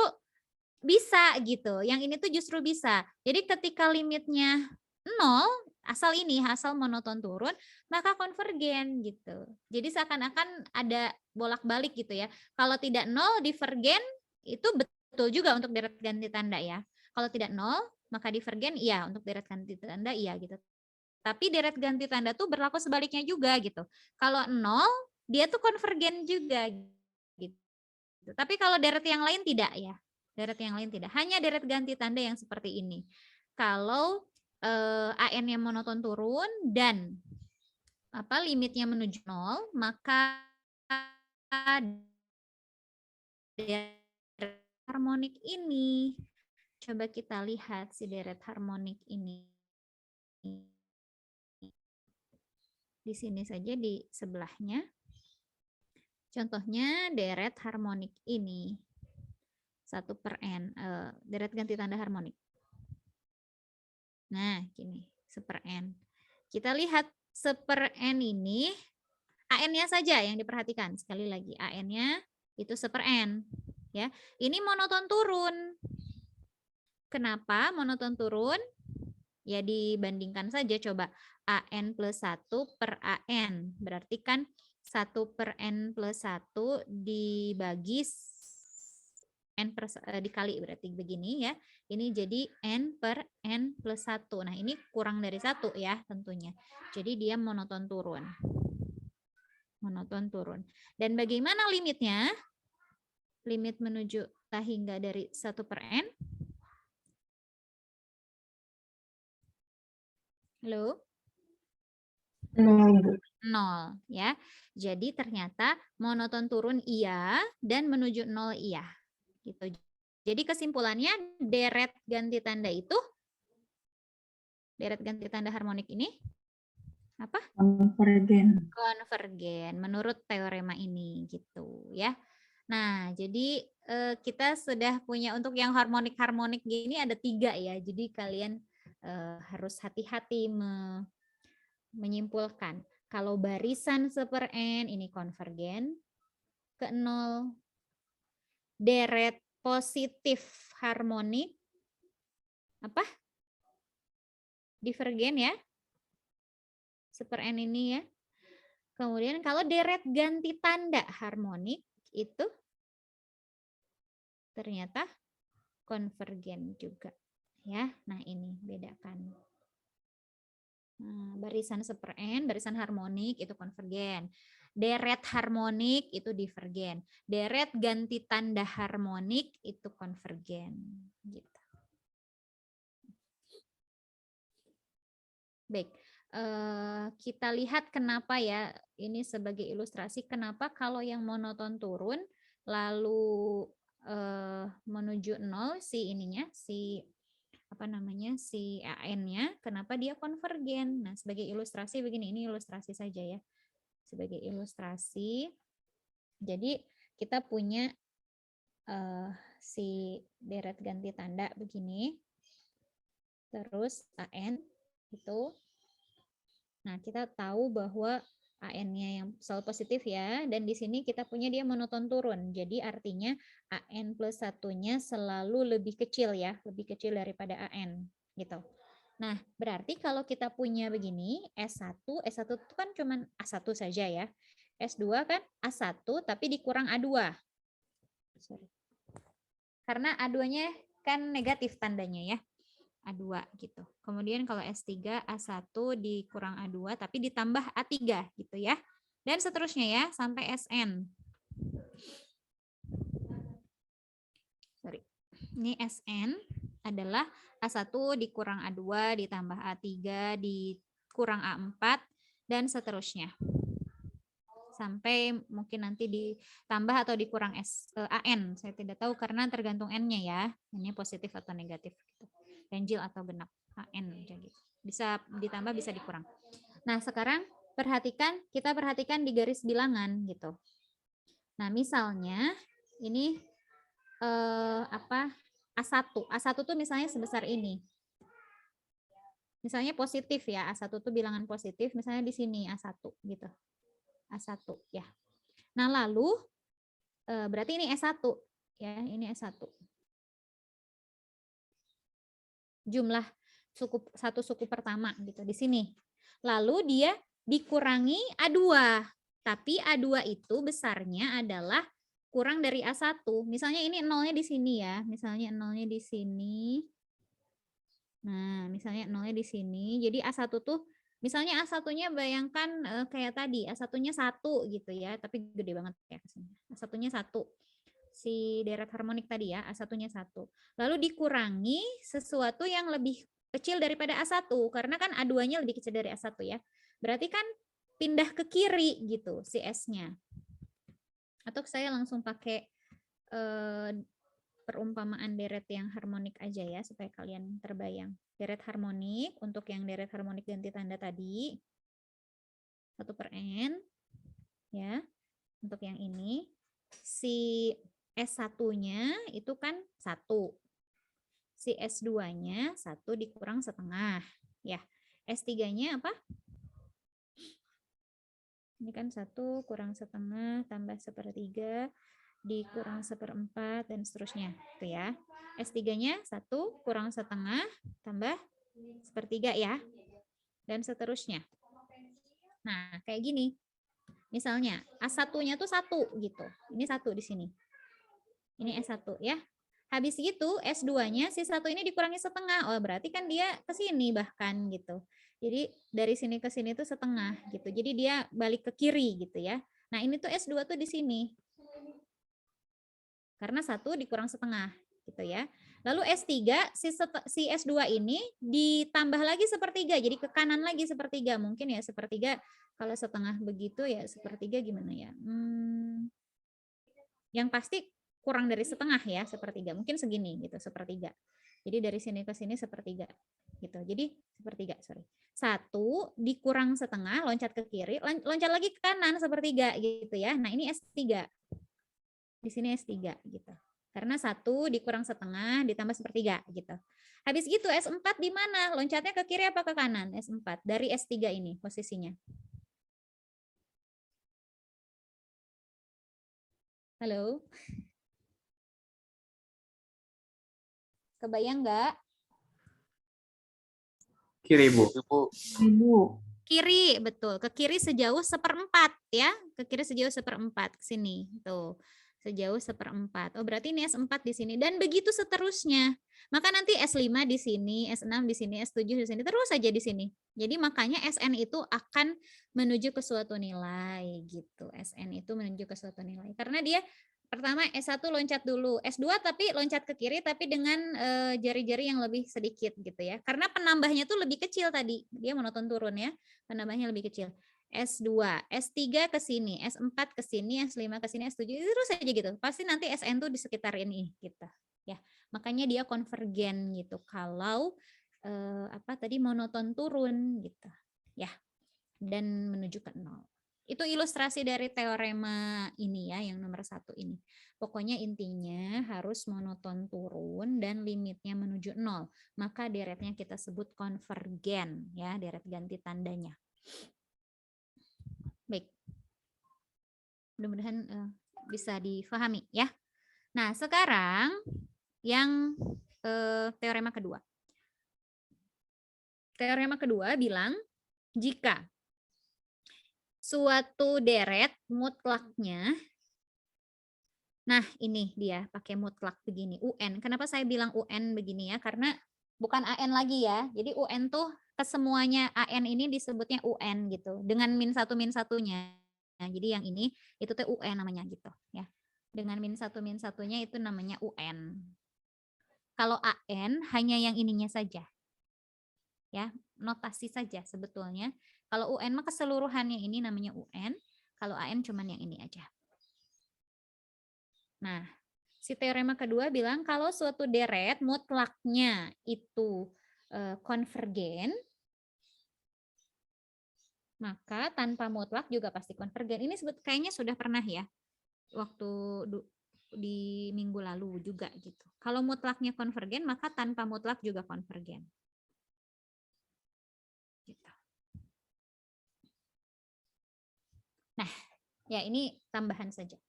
bisa gitu. Yang ini tuh justru bisa. Jadi ketika limitnya 0, asal monoton turun, maka konvergen gitu. Jadi seakan-akan ada bolak-balik gitu ya. Kalau tidak 0 divergen itu betul juga untuk deret ganti tanda ya. Kalau tidak 0, maka divergen iya, untuk deret ganti tanda iya gitu. Tapi deret ganti tanda tuh berlaku sebaliknya juga gitu. Kalau 0, dia tuh konvergen juga gitu. Tapi kalau deret yang lain tidak ya. Deret yang lain tidak. Hanya deret ganti tanda yang seperti ini. Kalau AN-nya monoton turun dan limitnya menuju 0, maka deret harmonik ini, coba kita lihat si deret harmonik ini. Di sini saja di sebelahnya. Contohnya deret harmonik ini. 1/n, deret ganti tanda harmonik. Nah, gini, 1/n. Kita lihat 1/n ini, AN-nya saja yang diperhatikan. Sekali lagi, AN-nya itu 1/n. Ya, ini monoton turun. Kenapa monoton turun? Ya dibandingkan saja coba AN plus 1 per AN. Berarti kan 1/n plus 1 dibagi dikali berarti begini ya. Ini jadi N/N plus 1. Nah, ini kurang dari 1 ya tentunya. Jadi dia monoton turun. Monoton turun. Dan bagaimana limitnya? Limit menuju ta hingga dari 1/n. Halo? 0, Bu. 0 ya. Jadi ternyata monoton turun iya dan menuju 0 iya. Gitu. Jadi kesimpulannya deret ganti tanda itu, deret ganti tanda harmonik ini apa? Konvergen. Konvergen menurut teorema ini gitu ya. Nah, jadi kita sudah punya untuk yang harmonik-harmonik gini ada 3 ya. Jadi kalian harus hati-hati menyimpulkan. Kalau barisan 1/n ini konvergen ke 0. Deret positif harmonik apa? Divergen ya. 1/n ini ya. Kemudian kalau deret ganti tanda harmonik itu ternyata konvergen juga ya. Nah, ini bedakan. Nah, barisan seper-n, barisan harmonik itu konvergen. Deret harmonik itu divergen. Deret ganti tanda harmonik itu konvergen gitu. Baik. Kita lihat kenapa ya, ini sebagai ilustrasi kenapa kalau yang monoton turun lalu menuju 0 si ininya, si apa namanya, si AN-nya, kenapa dia konvergen. Nah, sebagai ilustrasi begini, ini ilustrasi saja ya. Sebagai ilustrasi, jadi kita punya si deret ganti tanda begini, terus AN itu. Nah, kita tahu bahwa AN-nya yang selalu positif ya, dan di sini kita punya dia monoton turun. Jadi artinya AN plus 1-nya selalu lebih kecil ya, lebih kecil daripada AN gitu. Nah, berarti kalau kita punya begini, S1 itu kan cuma A1 saja ya. S2 kan A1 tapi dikurang A2. Sorry. Karena A2-nya kan negatif tandanya ya. A2 gitu. Kemudian kalau S3 A1 dikurang A2 tapi ditambah A3 gitu ya. Dan seterusnya ya sampai SN. Sorry. Ini SN adalah A1 dikurang A2 ditambah A3 dikurang A4 dan seterusnya. Sampai mungkin nanti ditambah atau dikurang AN. Saya tidak tahu karena tergantung N-nya ya. N-nya positif atau negatif gitu. Ganjil atau genap AN gitu. Bisa ditambah bisa dikurang. Nah, sekarang kita perhatikan di garis bilangan gitu. Nah, misalnya ini A1 tuh misalnya sebesar ini. Misalnya positif ya, A1 tuh bilangan positif, misalnya di sini A1 gitu. A1 ya. Nah, lalu berarti ini S1 ya, ini S1. Jumlah satu suku pertama gitu di sini. Lalu dia dikurangi A2. Tapi A2 itu besarnya adalah kurang dari A1. Misalnya ini nolnya di sini ya. Misalnya nolnya di sini. Nah, misalnya nolnya di sini. Jadi A1 tuh misalnya A1-nya bayangkan kayak tadi, A1-nya 1 gitu ya, tapi gede banget ya. A1-nya 1. Si deret harmonik tadi ya, A1-nya 1. Lalu dikurangi sesuatu yang lebih kecil daripada A1, karena kan A2-nya lebih kecil dari A1 ya. Berarti kan pindah ke kiri gitu si S-nya. Atau saya langsung pakai perumpamaan deret yang harmonik aja ya, supaya kalian terbayang. Deret harmonik, untuk yang deret harmonik ganti tanda tadi, 1/n, ya. Untuk yang ini, si S1-nya itu kan 1. Si S2-nya 1 dikurang setengah. Ya, S3-nya apa? Ini kan 1 kurang setengah tambah 1/3 dikurang 1/4 dan seterusnya. Itu ya. S3-nya 1 kurang setengah tambah 1/3 ya. Dan seterusnya. Nah, kayak gini. Misalnya A1-nya tuh 1 gitu. Ini 1 di sini. Ini S1 ya. Habis gitu S2-nya si 1 ini dikurangi setengah. Oh, berarti kan dia ke sini bahkan gitu. Jadi dari sini ke sini tuh setengah gitu. Jadi dia balik ke kiri gitu ya. Nah, ini tuh S2 tuh di sini. Karena 1 dikurang setengah gitu ya. Lalu S3 si S2 ini ditambah lagi 1/3. Jadi ke kanan lagi 1/3. Mungkin ya 1/3 kalau setengah begitu ya 1/3 gimana ya? Yang pasti kurang dari setengah ya, 1/3. Mungkin segini gitu, 1/3. Jadi dari sini ke sini 1/3 gitu. Jadi 1/3, sorry. 1 dikurang setengah, loncat ke kiri, loncat lagi ke kanan 1/3 gitu ya. Nah, ini S3. Di sini S3 gitu. Karena 1 dikurang setengah ditambah 1/3 gitu. Habis gitu S4 di mana? Loncatnya ke kiri apa ke kanan? S4 dari S3 ini posisinya. Halo? Kebayang nggak? Kiri, Bu. Ibu. kiri, betul. Ke kiri sejauh 1/4 ya. Ke kiri sejauh 1/4 ke sini. Tuh. Sejauh 1/4. Oh, berarti ini S4 di sini dan begitu seterusnya. Maka nanti S5 di sini, S6 di sini, S7 di sini, terus saja di sini. Jadi makanya SN itu akan menuju ke suatu nilai gitu. SN itu menuju ke suatu nilai. Karena dia pertama S1 loncat dulu, S2 tapi loncat ke kiri tapi dengan jari-jari yang lebih sedikit gitu ya. Karena penambahnya tuh lebih kecil tadi. Dia monoton turun ya. Penambahnya lebih kecil. S2, S3 ke sini, S4 ke sini, S5 ke sini, S7 terus aja gitu. Pasti nanti SN tuh di sekitar ini gitu. Ya. Makanya dia konvergen gitu. Kalau apa tadi monoton turun gitu. Ya. Dan menuju ke 0. Itu ilustrasi dari teorema ini ya, yang nomor 1 ini. Pokoknya intinya harus monoton turun dan limitnya menuju 0. Maka deretnya kita sebut konvergen ya, deret ganti tandanya. Baik. Mudah-mudahan bisa difahami ya. Nah, sekarang yang teorema kedua. Teorema kedua bilang jika suatu deret mutlaknya, nah ini dia pakai mutlak begini, UN. Kenapa saya bilang UN begini ya? Karena bukan AN lagi ya. Jadi UN tuh kesemuanya AN ini disebutnya UN gitu. Dengan min satunya. Nah, jadi yang ini itu tuh UN namanya gitu ya. Dengan min satunya itu namanya UN. Kalau AN hanya yang ininya saja. Ya, notasi saja sebetulnya. Kalau UN mah keseluruhannya ini namanya UN, kalau AN cuman yang ini aja. Nah, si teorema kedua bilang kalau suatu deret mutlaknya itu konvergen, maka tanpa mutlak juga pasti konvergen. Ini kayaknya sudah pernah ya, waktu di minggu lalu juga gitu. Kalau mutlaknya konvergen, maka tanpa mutlak juga konvergen. Gitu. Nah, ya ini tambahan saja.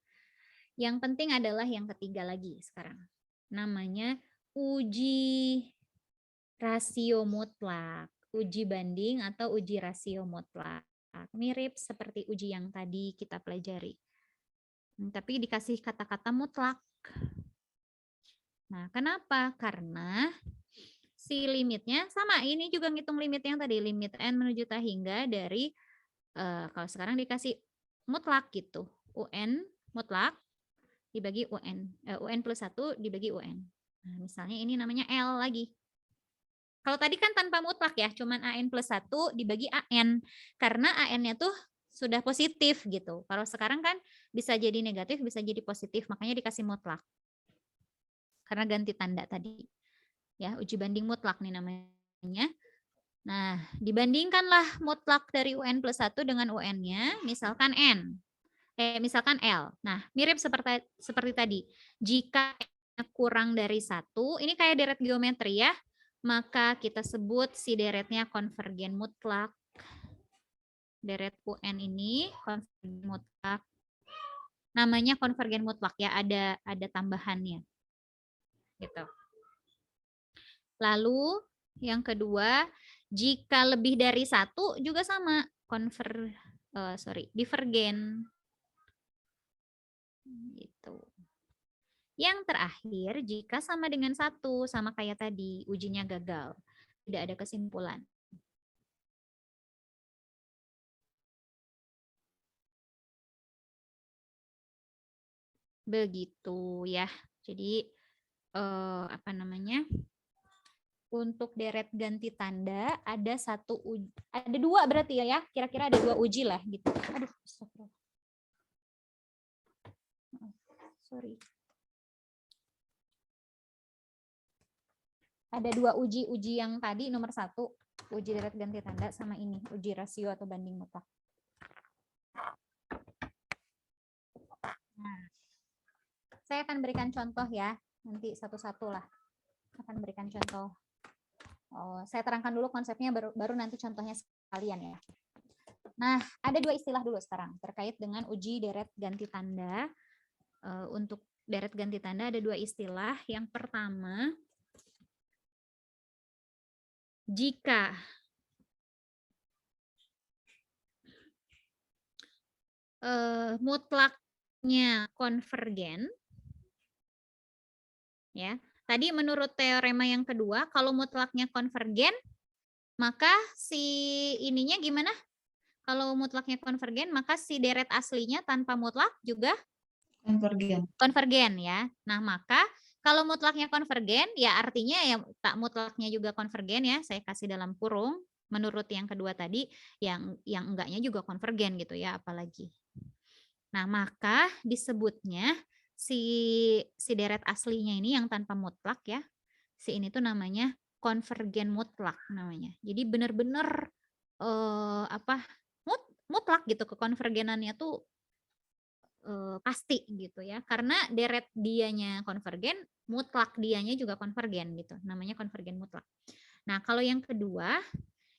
Yang penting adalah yang ketiga lagi sekarang. Namanya uji rasio mutlak, uji banding atau uji rasio mutlak. Mirip seperti uji yang tadi kita pelajari. Tapi dikasih kata-kata mutlak. Nah, kenapa? Karena si limitnya sama, ini juga ngitung limit yang tadi, limit n menuju t hingga dari kalau sekarang dikasih mutlak gitu. UN mutlak dibagi UN. UN plus 1 dibagi UN. Nah, misalnya ini namanya L lagi. Kalau tadi kan tanpa mutlak ya, cuman AN plus 1 dibagi AN. Karena AN-nya tuh sudah positif gitu. Kalau sekarang kan bisa jadi negatif, bisa jadi positif. Makanya dikasih mutlak. Karena ganti tanda tadi. Ya, uji banding mutlak nih namanya. Nah, dibandingkanlah mutlak dari UN plus 1 dengan UN-nya, misalkan N. Misalkan L. Nah, mirip seperti tadi. Jika kurang dari 1, ini kayak deret geometri ya, maka kita sebut si deretnya konvergen mutlak. Deret UN ini konvergen mutlak. Namanya konvergen mutlak ya, ada tambahannya. Gitu. Lalu yang kedua, jika lebih dari 1 juga sama, divergen. Gitu. Yang terakhir, jika sama dengan 1, sama kayak tadi, ujinya gagal. Tidak ada kesimpulan. Begitu ya. Jadi, apa namanya? Untuk deret ganti tanda, ada ada 2 berarti ya. Kira-kira ada 2 uji lah gitu. Aduh, sorry. Ada 2 uji yang tadi, nomor 1 uji deret ganti tanda, sama ini uji rasio atau banding mutlak. Nah, saya akan berikan contoh ya, nanti satu-satu lah akan berikan contoh. Saya terangkan dulu konsepnya, baru nanti contohnya sekalian ya. Nah, ada 2 istilah dulu sekarang terkait dengan uji deret ganti tanda. Untuk deret ganti tanda ada 2 istilah. Yang pertama, jika mutlaknya konvergen, ya. Tadi menurut teorema yang kedua, kalau mutlaknya konvergen, maka si ininya gimana? Kalau mutlaknya konvergen, maka si deret aslinya tanpa mutlak juga Konvergen. konvergen ya. Nah, maka kalau mutlaknya konvergen, ya artinya ya tak mutlaknya juga konvergen ya. Saya kasih dalam kurung. Menurut yang kedua tadi, yang enggaknya juga konvergen gitu ya, apalagi. Nah, maka disebutnya si deret aslinya ini yang tanpa mutlak ya. Si ini tuh namanya konvergen mutlak namanya. Jadi benar-benar mutlak gitu, kekonvergenannya tuh pasti gitu ya. Karena deret dianya konvergen, mutlak dianya juga konvergen gitu. Namanya konvergen mutlak. Nah, kalau yang kedua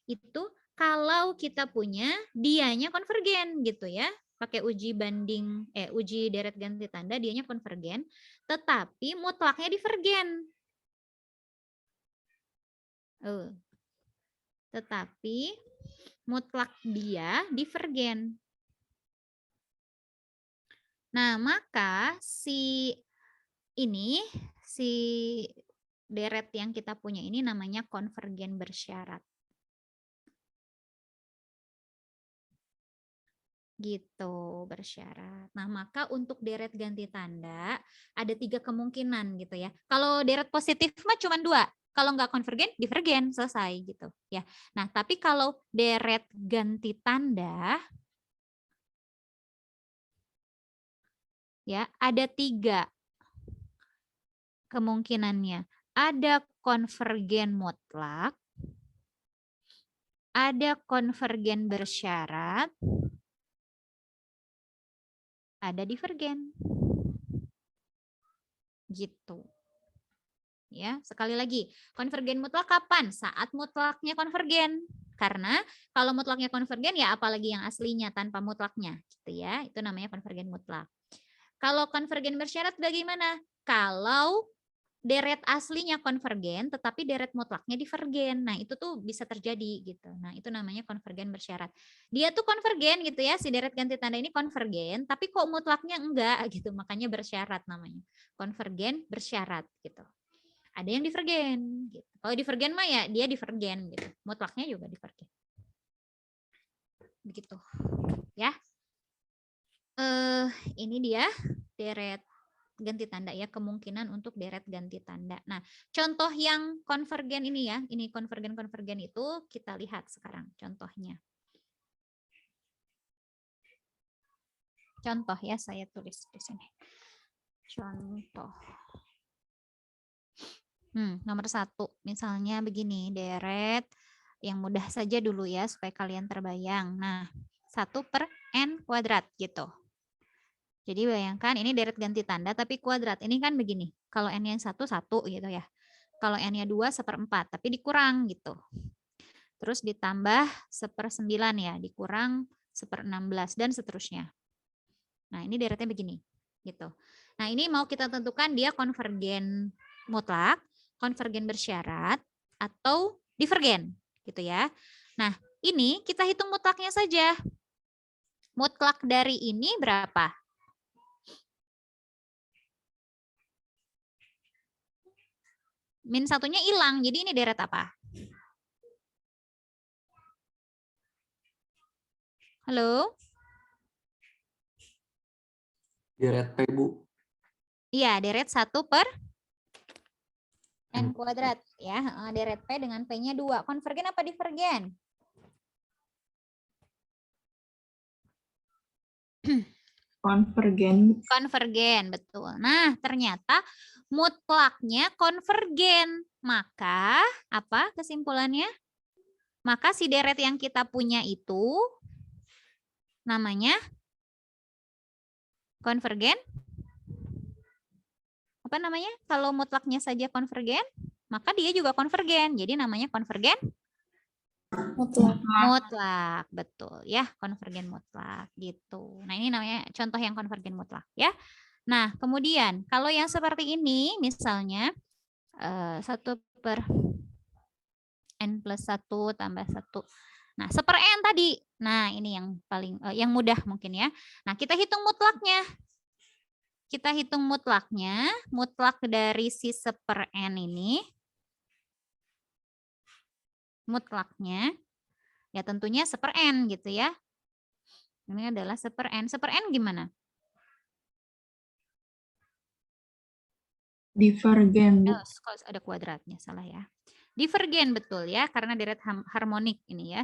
itu kalau kita punya dianya konvergen gitu ya. Pakai uji banding uji deret ganti tanda dianya konvergen, tetapi mutlaknya divergen. Tetapi mutlak dia divergen. Nah, maka si deret yang kita punya ini namanya konvergen bersyarat. Gitu, bersyarat. Nah, maka untuk deret ganti tanda ada 3 kemungkinan gitu ya. Kalau deret positif mah cuma 2. Kalau nggak konvergen, divergen, selesai gitu ya. Nah, tapi kalau deret ganti tanda ya ada 3 kemungkinannya. Ada konvergen mutlak, ada konvergen bersyarat, ada divergen. Gitu. Ya, sekali lagi, konvergen mutlak kapan? Saat mutlaknya konvergen. Karena kalau mutlaknya konvergen ya apalagi yang aslinya tanpa mutlaknya, gitu ya. Itu namanya konvergen mutlak. Kalau konvergen bersyarat bagaimana? Kalau deret aslinya konvergen tetapi deret mutlaknya divergen. Nah, itu tuh bisa terjadi gitu. Nah, itu namanya konvergen bersyarat. Dia tuh konvergen gitu ya, si deret ganti tanda ini konvergen, tapi kok mutlaknya enggak gitu. Makanya bersyarat namanya. Konvergen bersyarat gitu. Ada yang divergen gitu. Kalau divergen mah ya dia divergen gitu. Mutlaknya juga divergen. Begitu. Ya. Ini dia deret ganti tanda ya, kemungkinan untuk deret ganti tanda. Nah, contoh yang konvergen ini ya, ini konvergen-konvergen itu kita lihat sekarang contohnya. Contoh ya, saya tulis di sini. Contoh. Nomor 1, misalnya begini, deret yang mudah saja dulu ya, supaya kalian terbayang. Nah, 1/n kuadrat gitu. Jadi bayangkan ini deret ganti tanda tapi kuadrat. Ini kan begini. Kalau n-nya 1 gitu ya. Kalau n-nya 2 1/4 tapi dikurang gitu. Terus ditambah 1/9 ya, dikurang 1/16 dan seterusnya. Nah, ini deretnya begini gitu. Nah, ini mau kita tentukan dia konvergen mutlak, konvergen bersyarat atau divergen gitu ya. Nah, ini kita hitung mutlaknya saja. Mutlak dari ini berapa? Min 1-nya hilang, jadi ini deret apa? Halo? Deret P, Bu. Iya, deret 1/n kuadrat ya. Deret P dengan P-nya 2. Konvergen apa divergen? Konvergen. Konvergen, betul. Nah, ternyata mutlaknya konvergen. Maka, apa kesimpulannya? Maka si deret yang kita punya itu namanya konvergen. Apa namanya? Kalau mutlaknya saja konvergen, maka dia juga konvergen. Jadi namanya konvergen mutlak, betul ya, konvergen mutlak gitu. Nah, ini namanya contoh yang konvergen mutlak ya. Nah, kemudian kalau yang seperti ini misalnya 1/n+1 tambah 1 Nah, 1/n tadi. Nah, ini yang paling yang mudah mungkin ya. Nah, kita hitung mutlaknya. Kita hitung mutlaknya. Mutlak dari si 1/n ini. Mutlaknya. Ya tentunya 1/n gitu ya. Ini adalah 1/n. 1/n gimana? Divergen, Bu. Oh, kok ada kuadratnya, salah ya. Divergen betul ya, karena deret harmonik ini ya.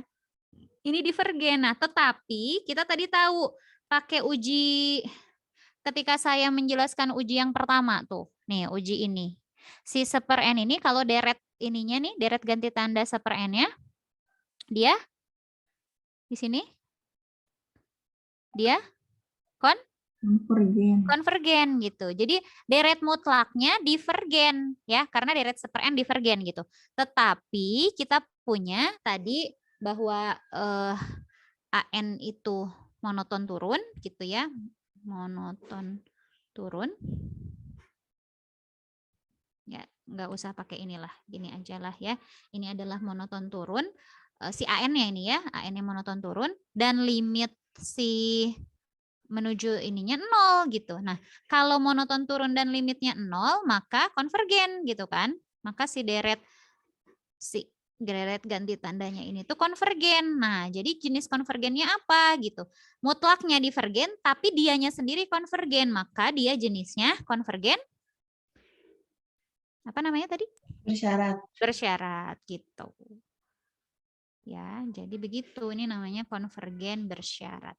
Ini divergen. Nah, tetapi kita tadi tahu pakai uji ketika saya menjelaskan uji yang pertama tuh. Nih, uji ini. Si 1/n ini kalau deret ininya nih, deret ganti tanda 1/n-nya dia di sini dia Konvergen. konvergen gitu. Jadi deret mutlaknya divergen ya, karena deret 1/n divergen gitu. Tetapi kita punya tadi bahwa AN itu monoton turun gitu ya. Monoton turun. Ya, nggak usah pakai inilah, gini aja lah ya. Ini adalah monoton turun. Si AN-nya ini ya, AN-nya monoton turun dan limit si menuju ininya 0 gitu. Nah, kalau monoton turun dan limitnya 0, maka konvergen gitu kan. Maka si deret ganti tandanya ini tuh konvergen. Nah, jadi jenis konvergennya apa gitu. Mutlaknya divergen, tapi dianya sendiri konvergen. Maka dia jenisnya konvergen. Apa namanya tadi? Bersyarat. Bersyarat gitu. Ya, jadi begitu. Ini namanya konvergen bersyarat.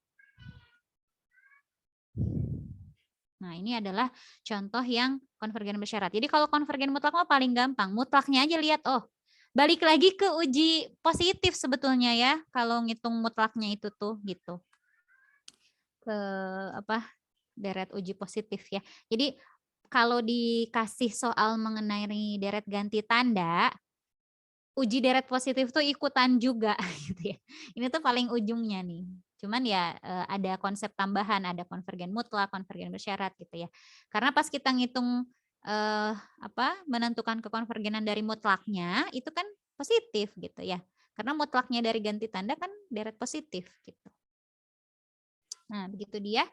Nah, ini adalah contoh yang konvergen bersyarat. Jadi kalau konvergen mutlak mah paling gampang. Mutlaknya aja lihat, oh, balik lagi ke uji positif sebetulnya ya. Kalau ngitung mutlaknya itu tuh gitu. Ke apa? Deret uji positif ya. Jadi kalau dikasih soal mengenai deret ganti tanda, uji deret positif tuh ikutan juga gitu ya. Ini tuh paling ujungnya nih. Cuman ya ada konsep tambahan, ada konvergen mutlak, konvergen bersyarat gitu ya. Karena pas kita ngitung menentukan kekonvergenan dari mutlaknya itu kan positif gitu ya. Karena mutlaknya dari ganti tanda kan deret positif gitu. Nah, begitu dia.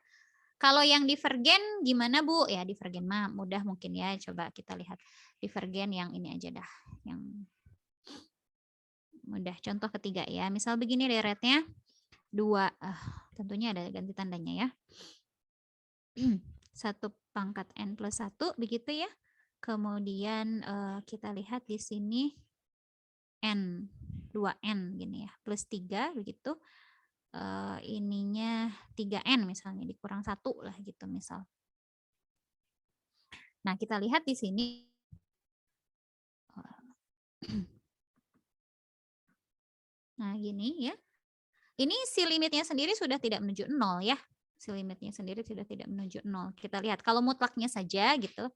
Kalau yang divergen gimana, Bu? Ya, divergen mah mudah mungkin ya. Coba kita lihat divergen yang ini aja dah, yang mudah. Contoh ketiga ya. Misal begini deretnya 2, tentunya ada ganti tandanya ya. 1/n+1 begitu ya. Kemudian kita lihat di sini n 2n gini ya, plus 3 begitu. Ininya 3n misalnya dikurang 1 lah gitu misal. Nah, kita lihat di sini nah gini ya. Ini si limitnya sendiri sudah tidak menuju 0 ya. Si limitnya sendiri sudah tidak menuju 0. Kita lihat kalau mutlaknya saja gitu.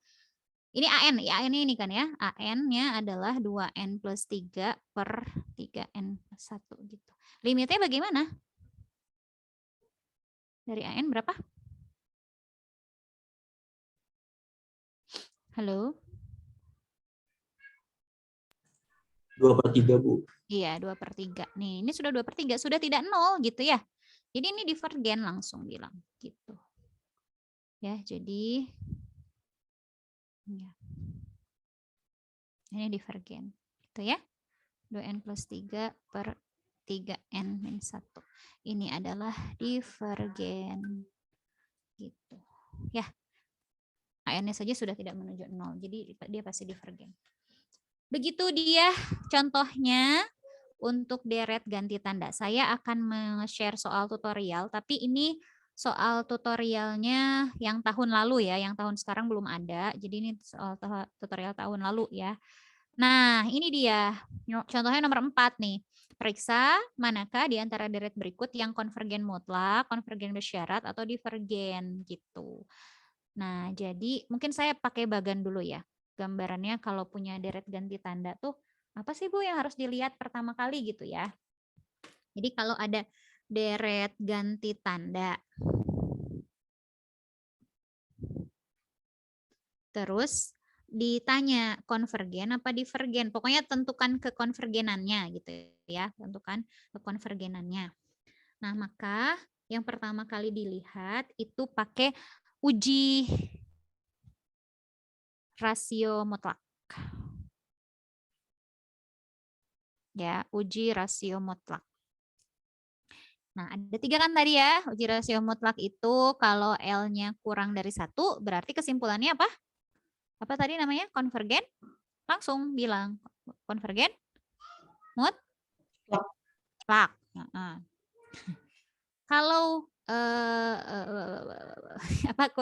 Ini AN, ya AN ini kan ya. AN-nya adalah 2n+3/3n+1 gitu. Limitnya bagaimana? Dari AN berapa? Halo? 2/3, Bu. Iya, 2/3. Nih, ini sudah 2/3, sudah tidak 0 gitu ya. Jadi ini divergen langsung bilang gitu. Ya, jadi ya. Ini divergen gitu ya. 2n+3/3n-1. Ini adalah divergen gitu. Ya. AN-nya saja sudah tidak menuju 0. Jadi dia pasti divergen. Begitu dia contohnya untuk deret ganti tanda. Saya akan share soal tutorial, tapi ini soal tutorialnya yang tahun lalu ya, yang tahun sekarang belum ada. Jadi ini soal tutorial tahun lalu ya. Nah, ini dia. Contohnya nomor 4 nih. Periksa manakah di antara deret berikut yang konvergen mutlak, konvergen bersyarat, atau divergen gitu. Nah, jadi mungkin saya pakai bagan dulu ya. Gambarannya kalau punya deret ganti tanda tuh apa sih Bu yang harus dilihat pertama kali gitu ya. Jadi kalau ada deret ganti tanda. Terus ditanya konvergen apa divergen. Pokoknya tentukan kekonvergenannya gitu ya, tentukan kekonvergenannya. Nah, maka yang pertama kali dilihat itu pakai uji rasio mutlak. Ya, uji rasio mutlak. Nah, ada 3 kan tadi ya, uji rasio mutlak itu kalau L-nya kurang dari 1, berarti kesimpulannya apa? Apa tadi namanya? Konvergen? Langsung bilang, konvergen? Mutlak. Kalau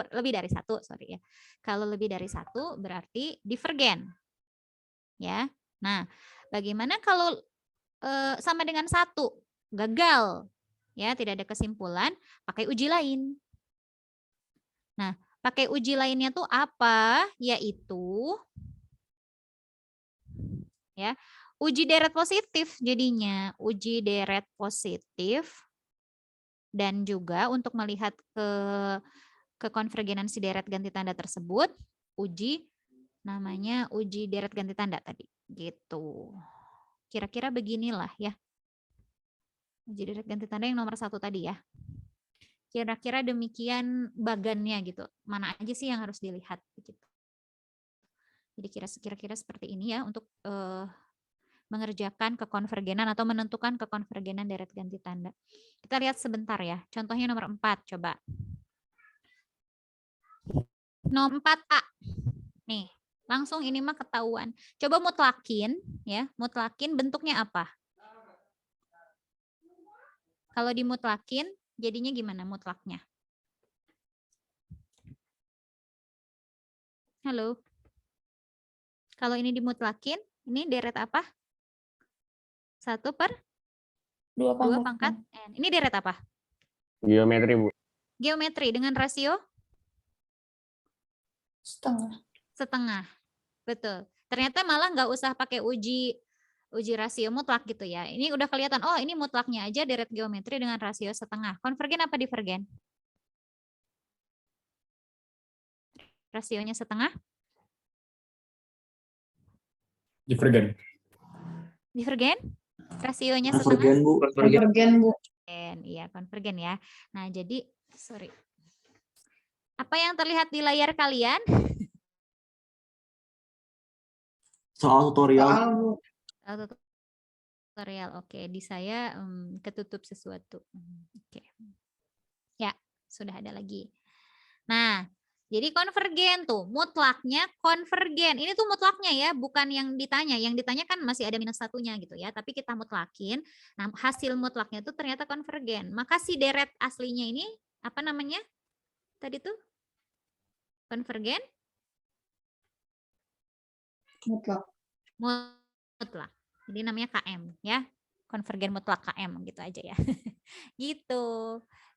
lebih dari 1, sorry ya. Kalau lebih dari 1 berarti divergen. Ya. Nah, bagaimana kalau sama dengan 1? Gagal. Ya, tidak ada kesimpulan, pakai uji lain. Nah, pakai uji lainnya tuh apa? Yaitu ya, uji deret positif jadinya, uji deret positif dan juga untuk melihat kekonvergenan si deret ganti tanda tersebut, uji namanya uji deret ganti tanda tadi, gitu. Kira-kira beginilah ya. Uji deret ganti tanda yang nomor 1 tadi ya. Kira-kira demikian bagannya gitu. Mana aja sih yang harus dilihat gitu. Jadi kira-kira seperti ini ya untuk mengerjakan kekonvergenan atau menentukan kekonvergenan deret ganti tanda. Kita lihat sebentar ya. Contohnya nomor 4 coba. Nomor 4A. Nih, langsung ini mah ketahuan. Coba mutlakin ya. Mutlakin bentuknya apa? Kalau dimutlakin jadinya gimana mutlaknya? Halo. Kalau ini dimutlakin, ini deret apa? 1/2 pangkat N. Ini deret apa? Geometri, Bu. Geometri dengan rasio? Setengah. Betul. Ternyata malah nggak usah pakai uji rasio mutlak gitu ya. Ini udah kelihatan, oh ini mutlaknya aja deret geometri dengan rasio setengah. Konvergen apa divergen? Rasionya setengah? Divergen. Divergen? Rasionya setengah? Konvergen, Bu. Konvergen, Bu. Iya, konvergen ya. Nah, jadi, sorry. Apa yang terlihat di layar kalian? Soal tutorial. Tutorial, oke. Di saya ketutup sesuatu. Oke. Ya, sudah ada lagi. Nah, jadi konvergen tuh, mutlaknya konvergen. Ini tuh mutlaknya ya, bukan yang ditanya. Yang ditanya kan masih ada minus satunya gitu ya. Tapi kita mutlakin. Nah, hasil mutlaknya tuh ternyata konvergen. Maka si deret aslinya ini, apa namanya? Tadi tuh? Konvergen? Mutlak. Jadi namanya KM ya. Konvergen mutlak KM gitu aja ya. Gitu.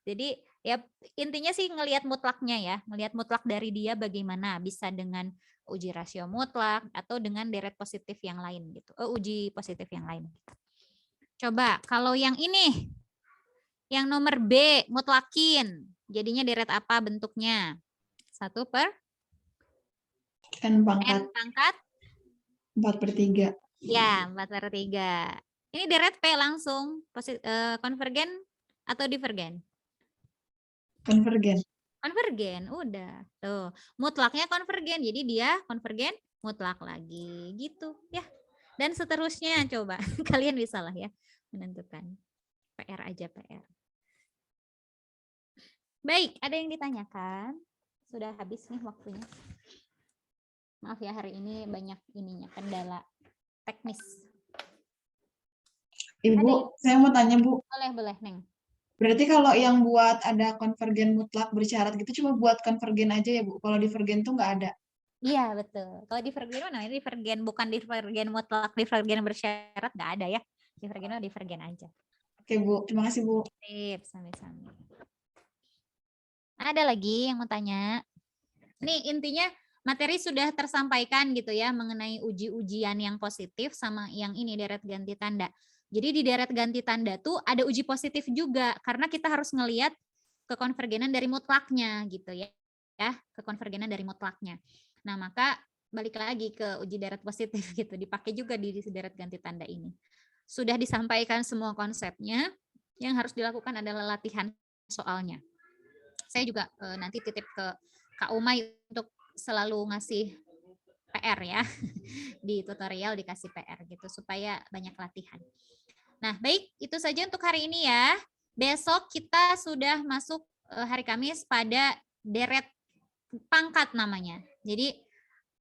Jadi ya intinya sih ngelihat mutlaknya ya, ngelihat mutlak dari dia bagaimana, bisa dengan uji rasio mutlak atau dengan deret positif yang lain gitu. Uji positif yang lain. Coba kalau yang ini, yang nomor B mutlakin, jadinya deret apa bentuknya? 1/n pangkat 4/3. Ya, 4/3. Ini deret P langsung, konvergen atau divergen? Konvergen. Konvergen, udah. Tuh, mutlaknya konvergen, jadi dia konvergen mutlak lagi, gitu ya. Dan seterusnya coba, kalian bisa lah ya menentukan. PR aja, PR. Baik, ada yang ditanyakan? Sudah habis nih waktunya. Maaf ya, hari ini banyak ininya, kendala teknis. Ibu, saya mau tanya, Bu. Boleh, Neng. Berarti kalau yang buat ada konvergen mutlak bersyarat gitu cuma buat konvergen aja ya, Bu? Kalau divergen tuh nggak ada? Iya, betul. Kalau divergen mana? Ini divergen, bukan divergen mutlak, divergen bersyarat nggak ada ya. Divergen divergen aja. Oke, Bu. Terima kasih, Bu. Sip, sambil-sambil. Ada lagi yang mau tanya? Nih, intinya materi sudah tersampaikan gitu ya mengenai uji-ujian yang positif sama yang ini deret ganti tanda. Jadi di deret ganti tanda tuh ada uji positif juga karena kita harus ngelihat kekonvergenan dari mutlaknya gitu ya. Kekonvergenan dari mutlaknya. Nah, maka balik lagi ke uji deret positif gitu, dipakai juga di deret ganti tanda ini. Sudah disampaikan semua konsepnya, yang harus dilakukan adalah latihan soalnya. Saya juga nanti titip ke Kak Umay untuk selalu ngasih PR ya, di tutorial dikasih PR gitu, supaya banyak latihan. Nah, baik, itu saja untuk hari ini ya. Besok kita sudah masuk hari Kamis pada deret pangkat namanya. Jadi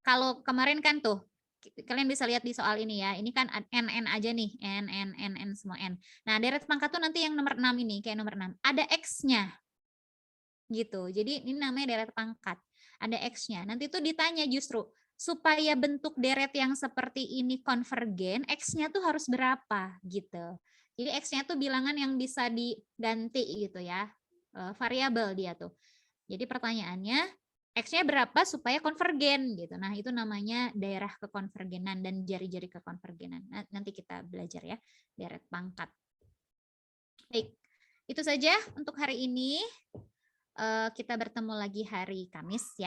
kalau kemarin kan tuh kalian bisa lihat di soal ini ya. Ini kan NN aja nih, N semua N. Nah, deret pangkat tuh nanti yang nomor 6 ini, kayak nomor 6. Ada X-nya. Gitu. Jadi ini namanya deret pangkat. Ada X-nya. Nanti tuh ditanya justru supaya bentuk deret yang seperti ini konvergen, X-nya tuh harus berapa gitu. Jadi X-nya tuh bilangan yang bisa diganti gitu ya. Variabel dia tuh. Jadi pertanyaannya X-nya berapa supaya konvergen gitu. Nah, itu namanya daerah kekonvergenan dan jari-jari kekonvergenan. Nah, nanti kita belajar ya, deret pangkat. Baik, itu saja untuk hari ini. Kita bertemu lagi hari Kamis ya.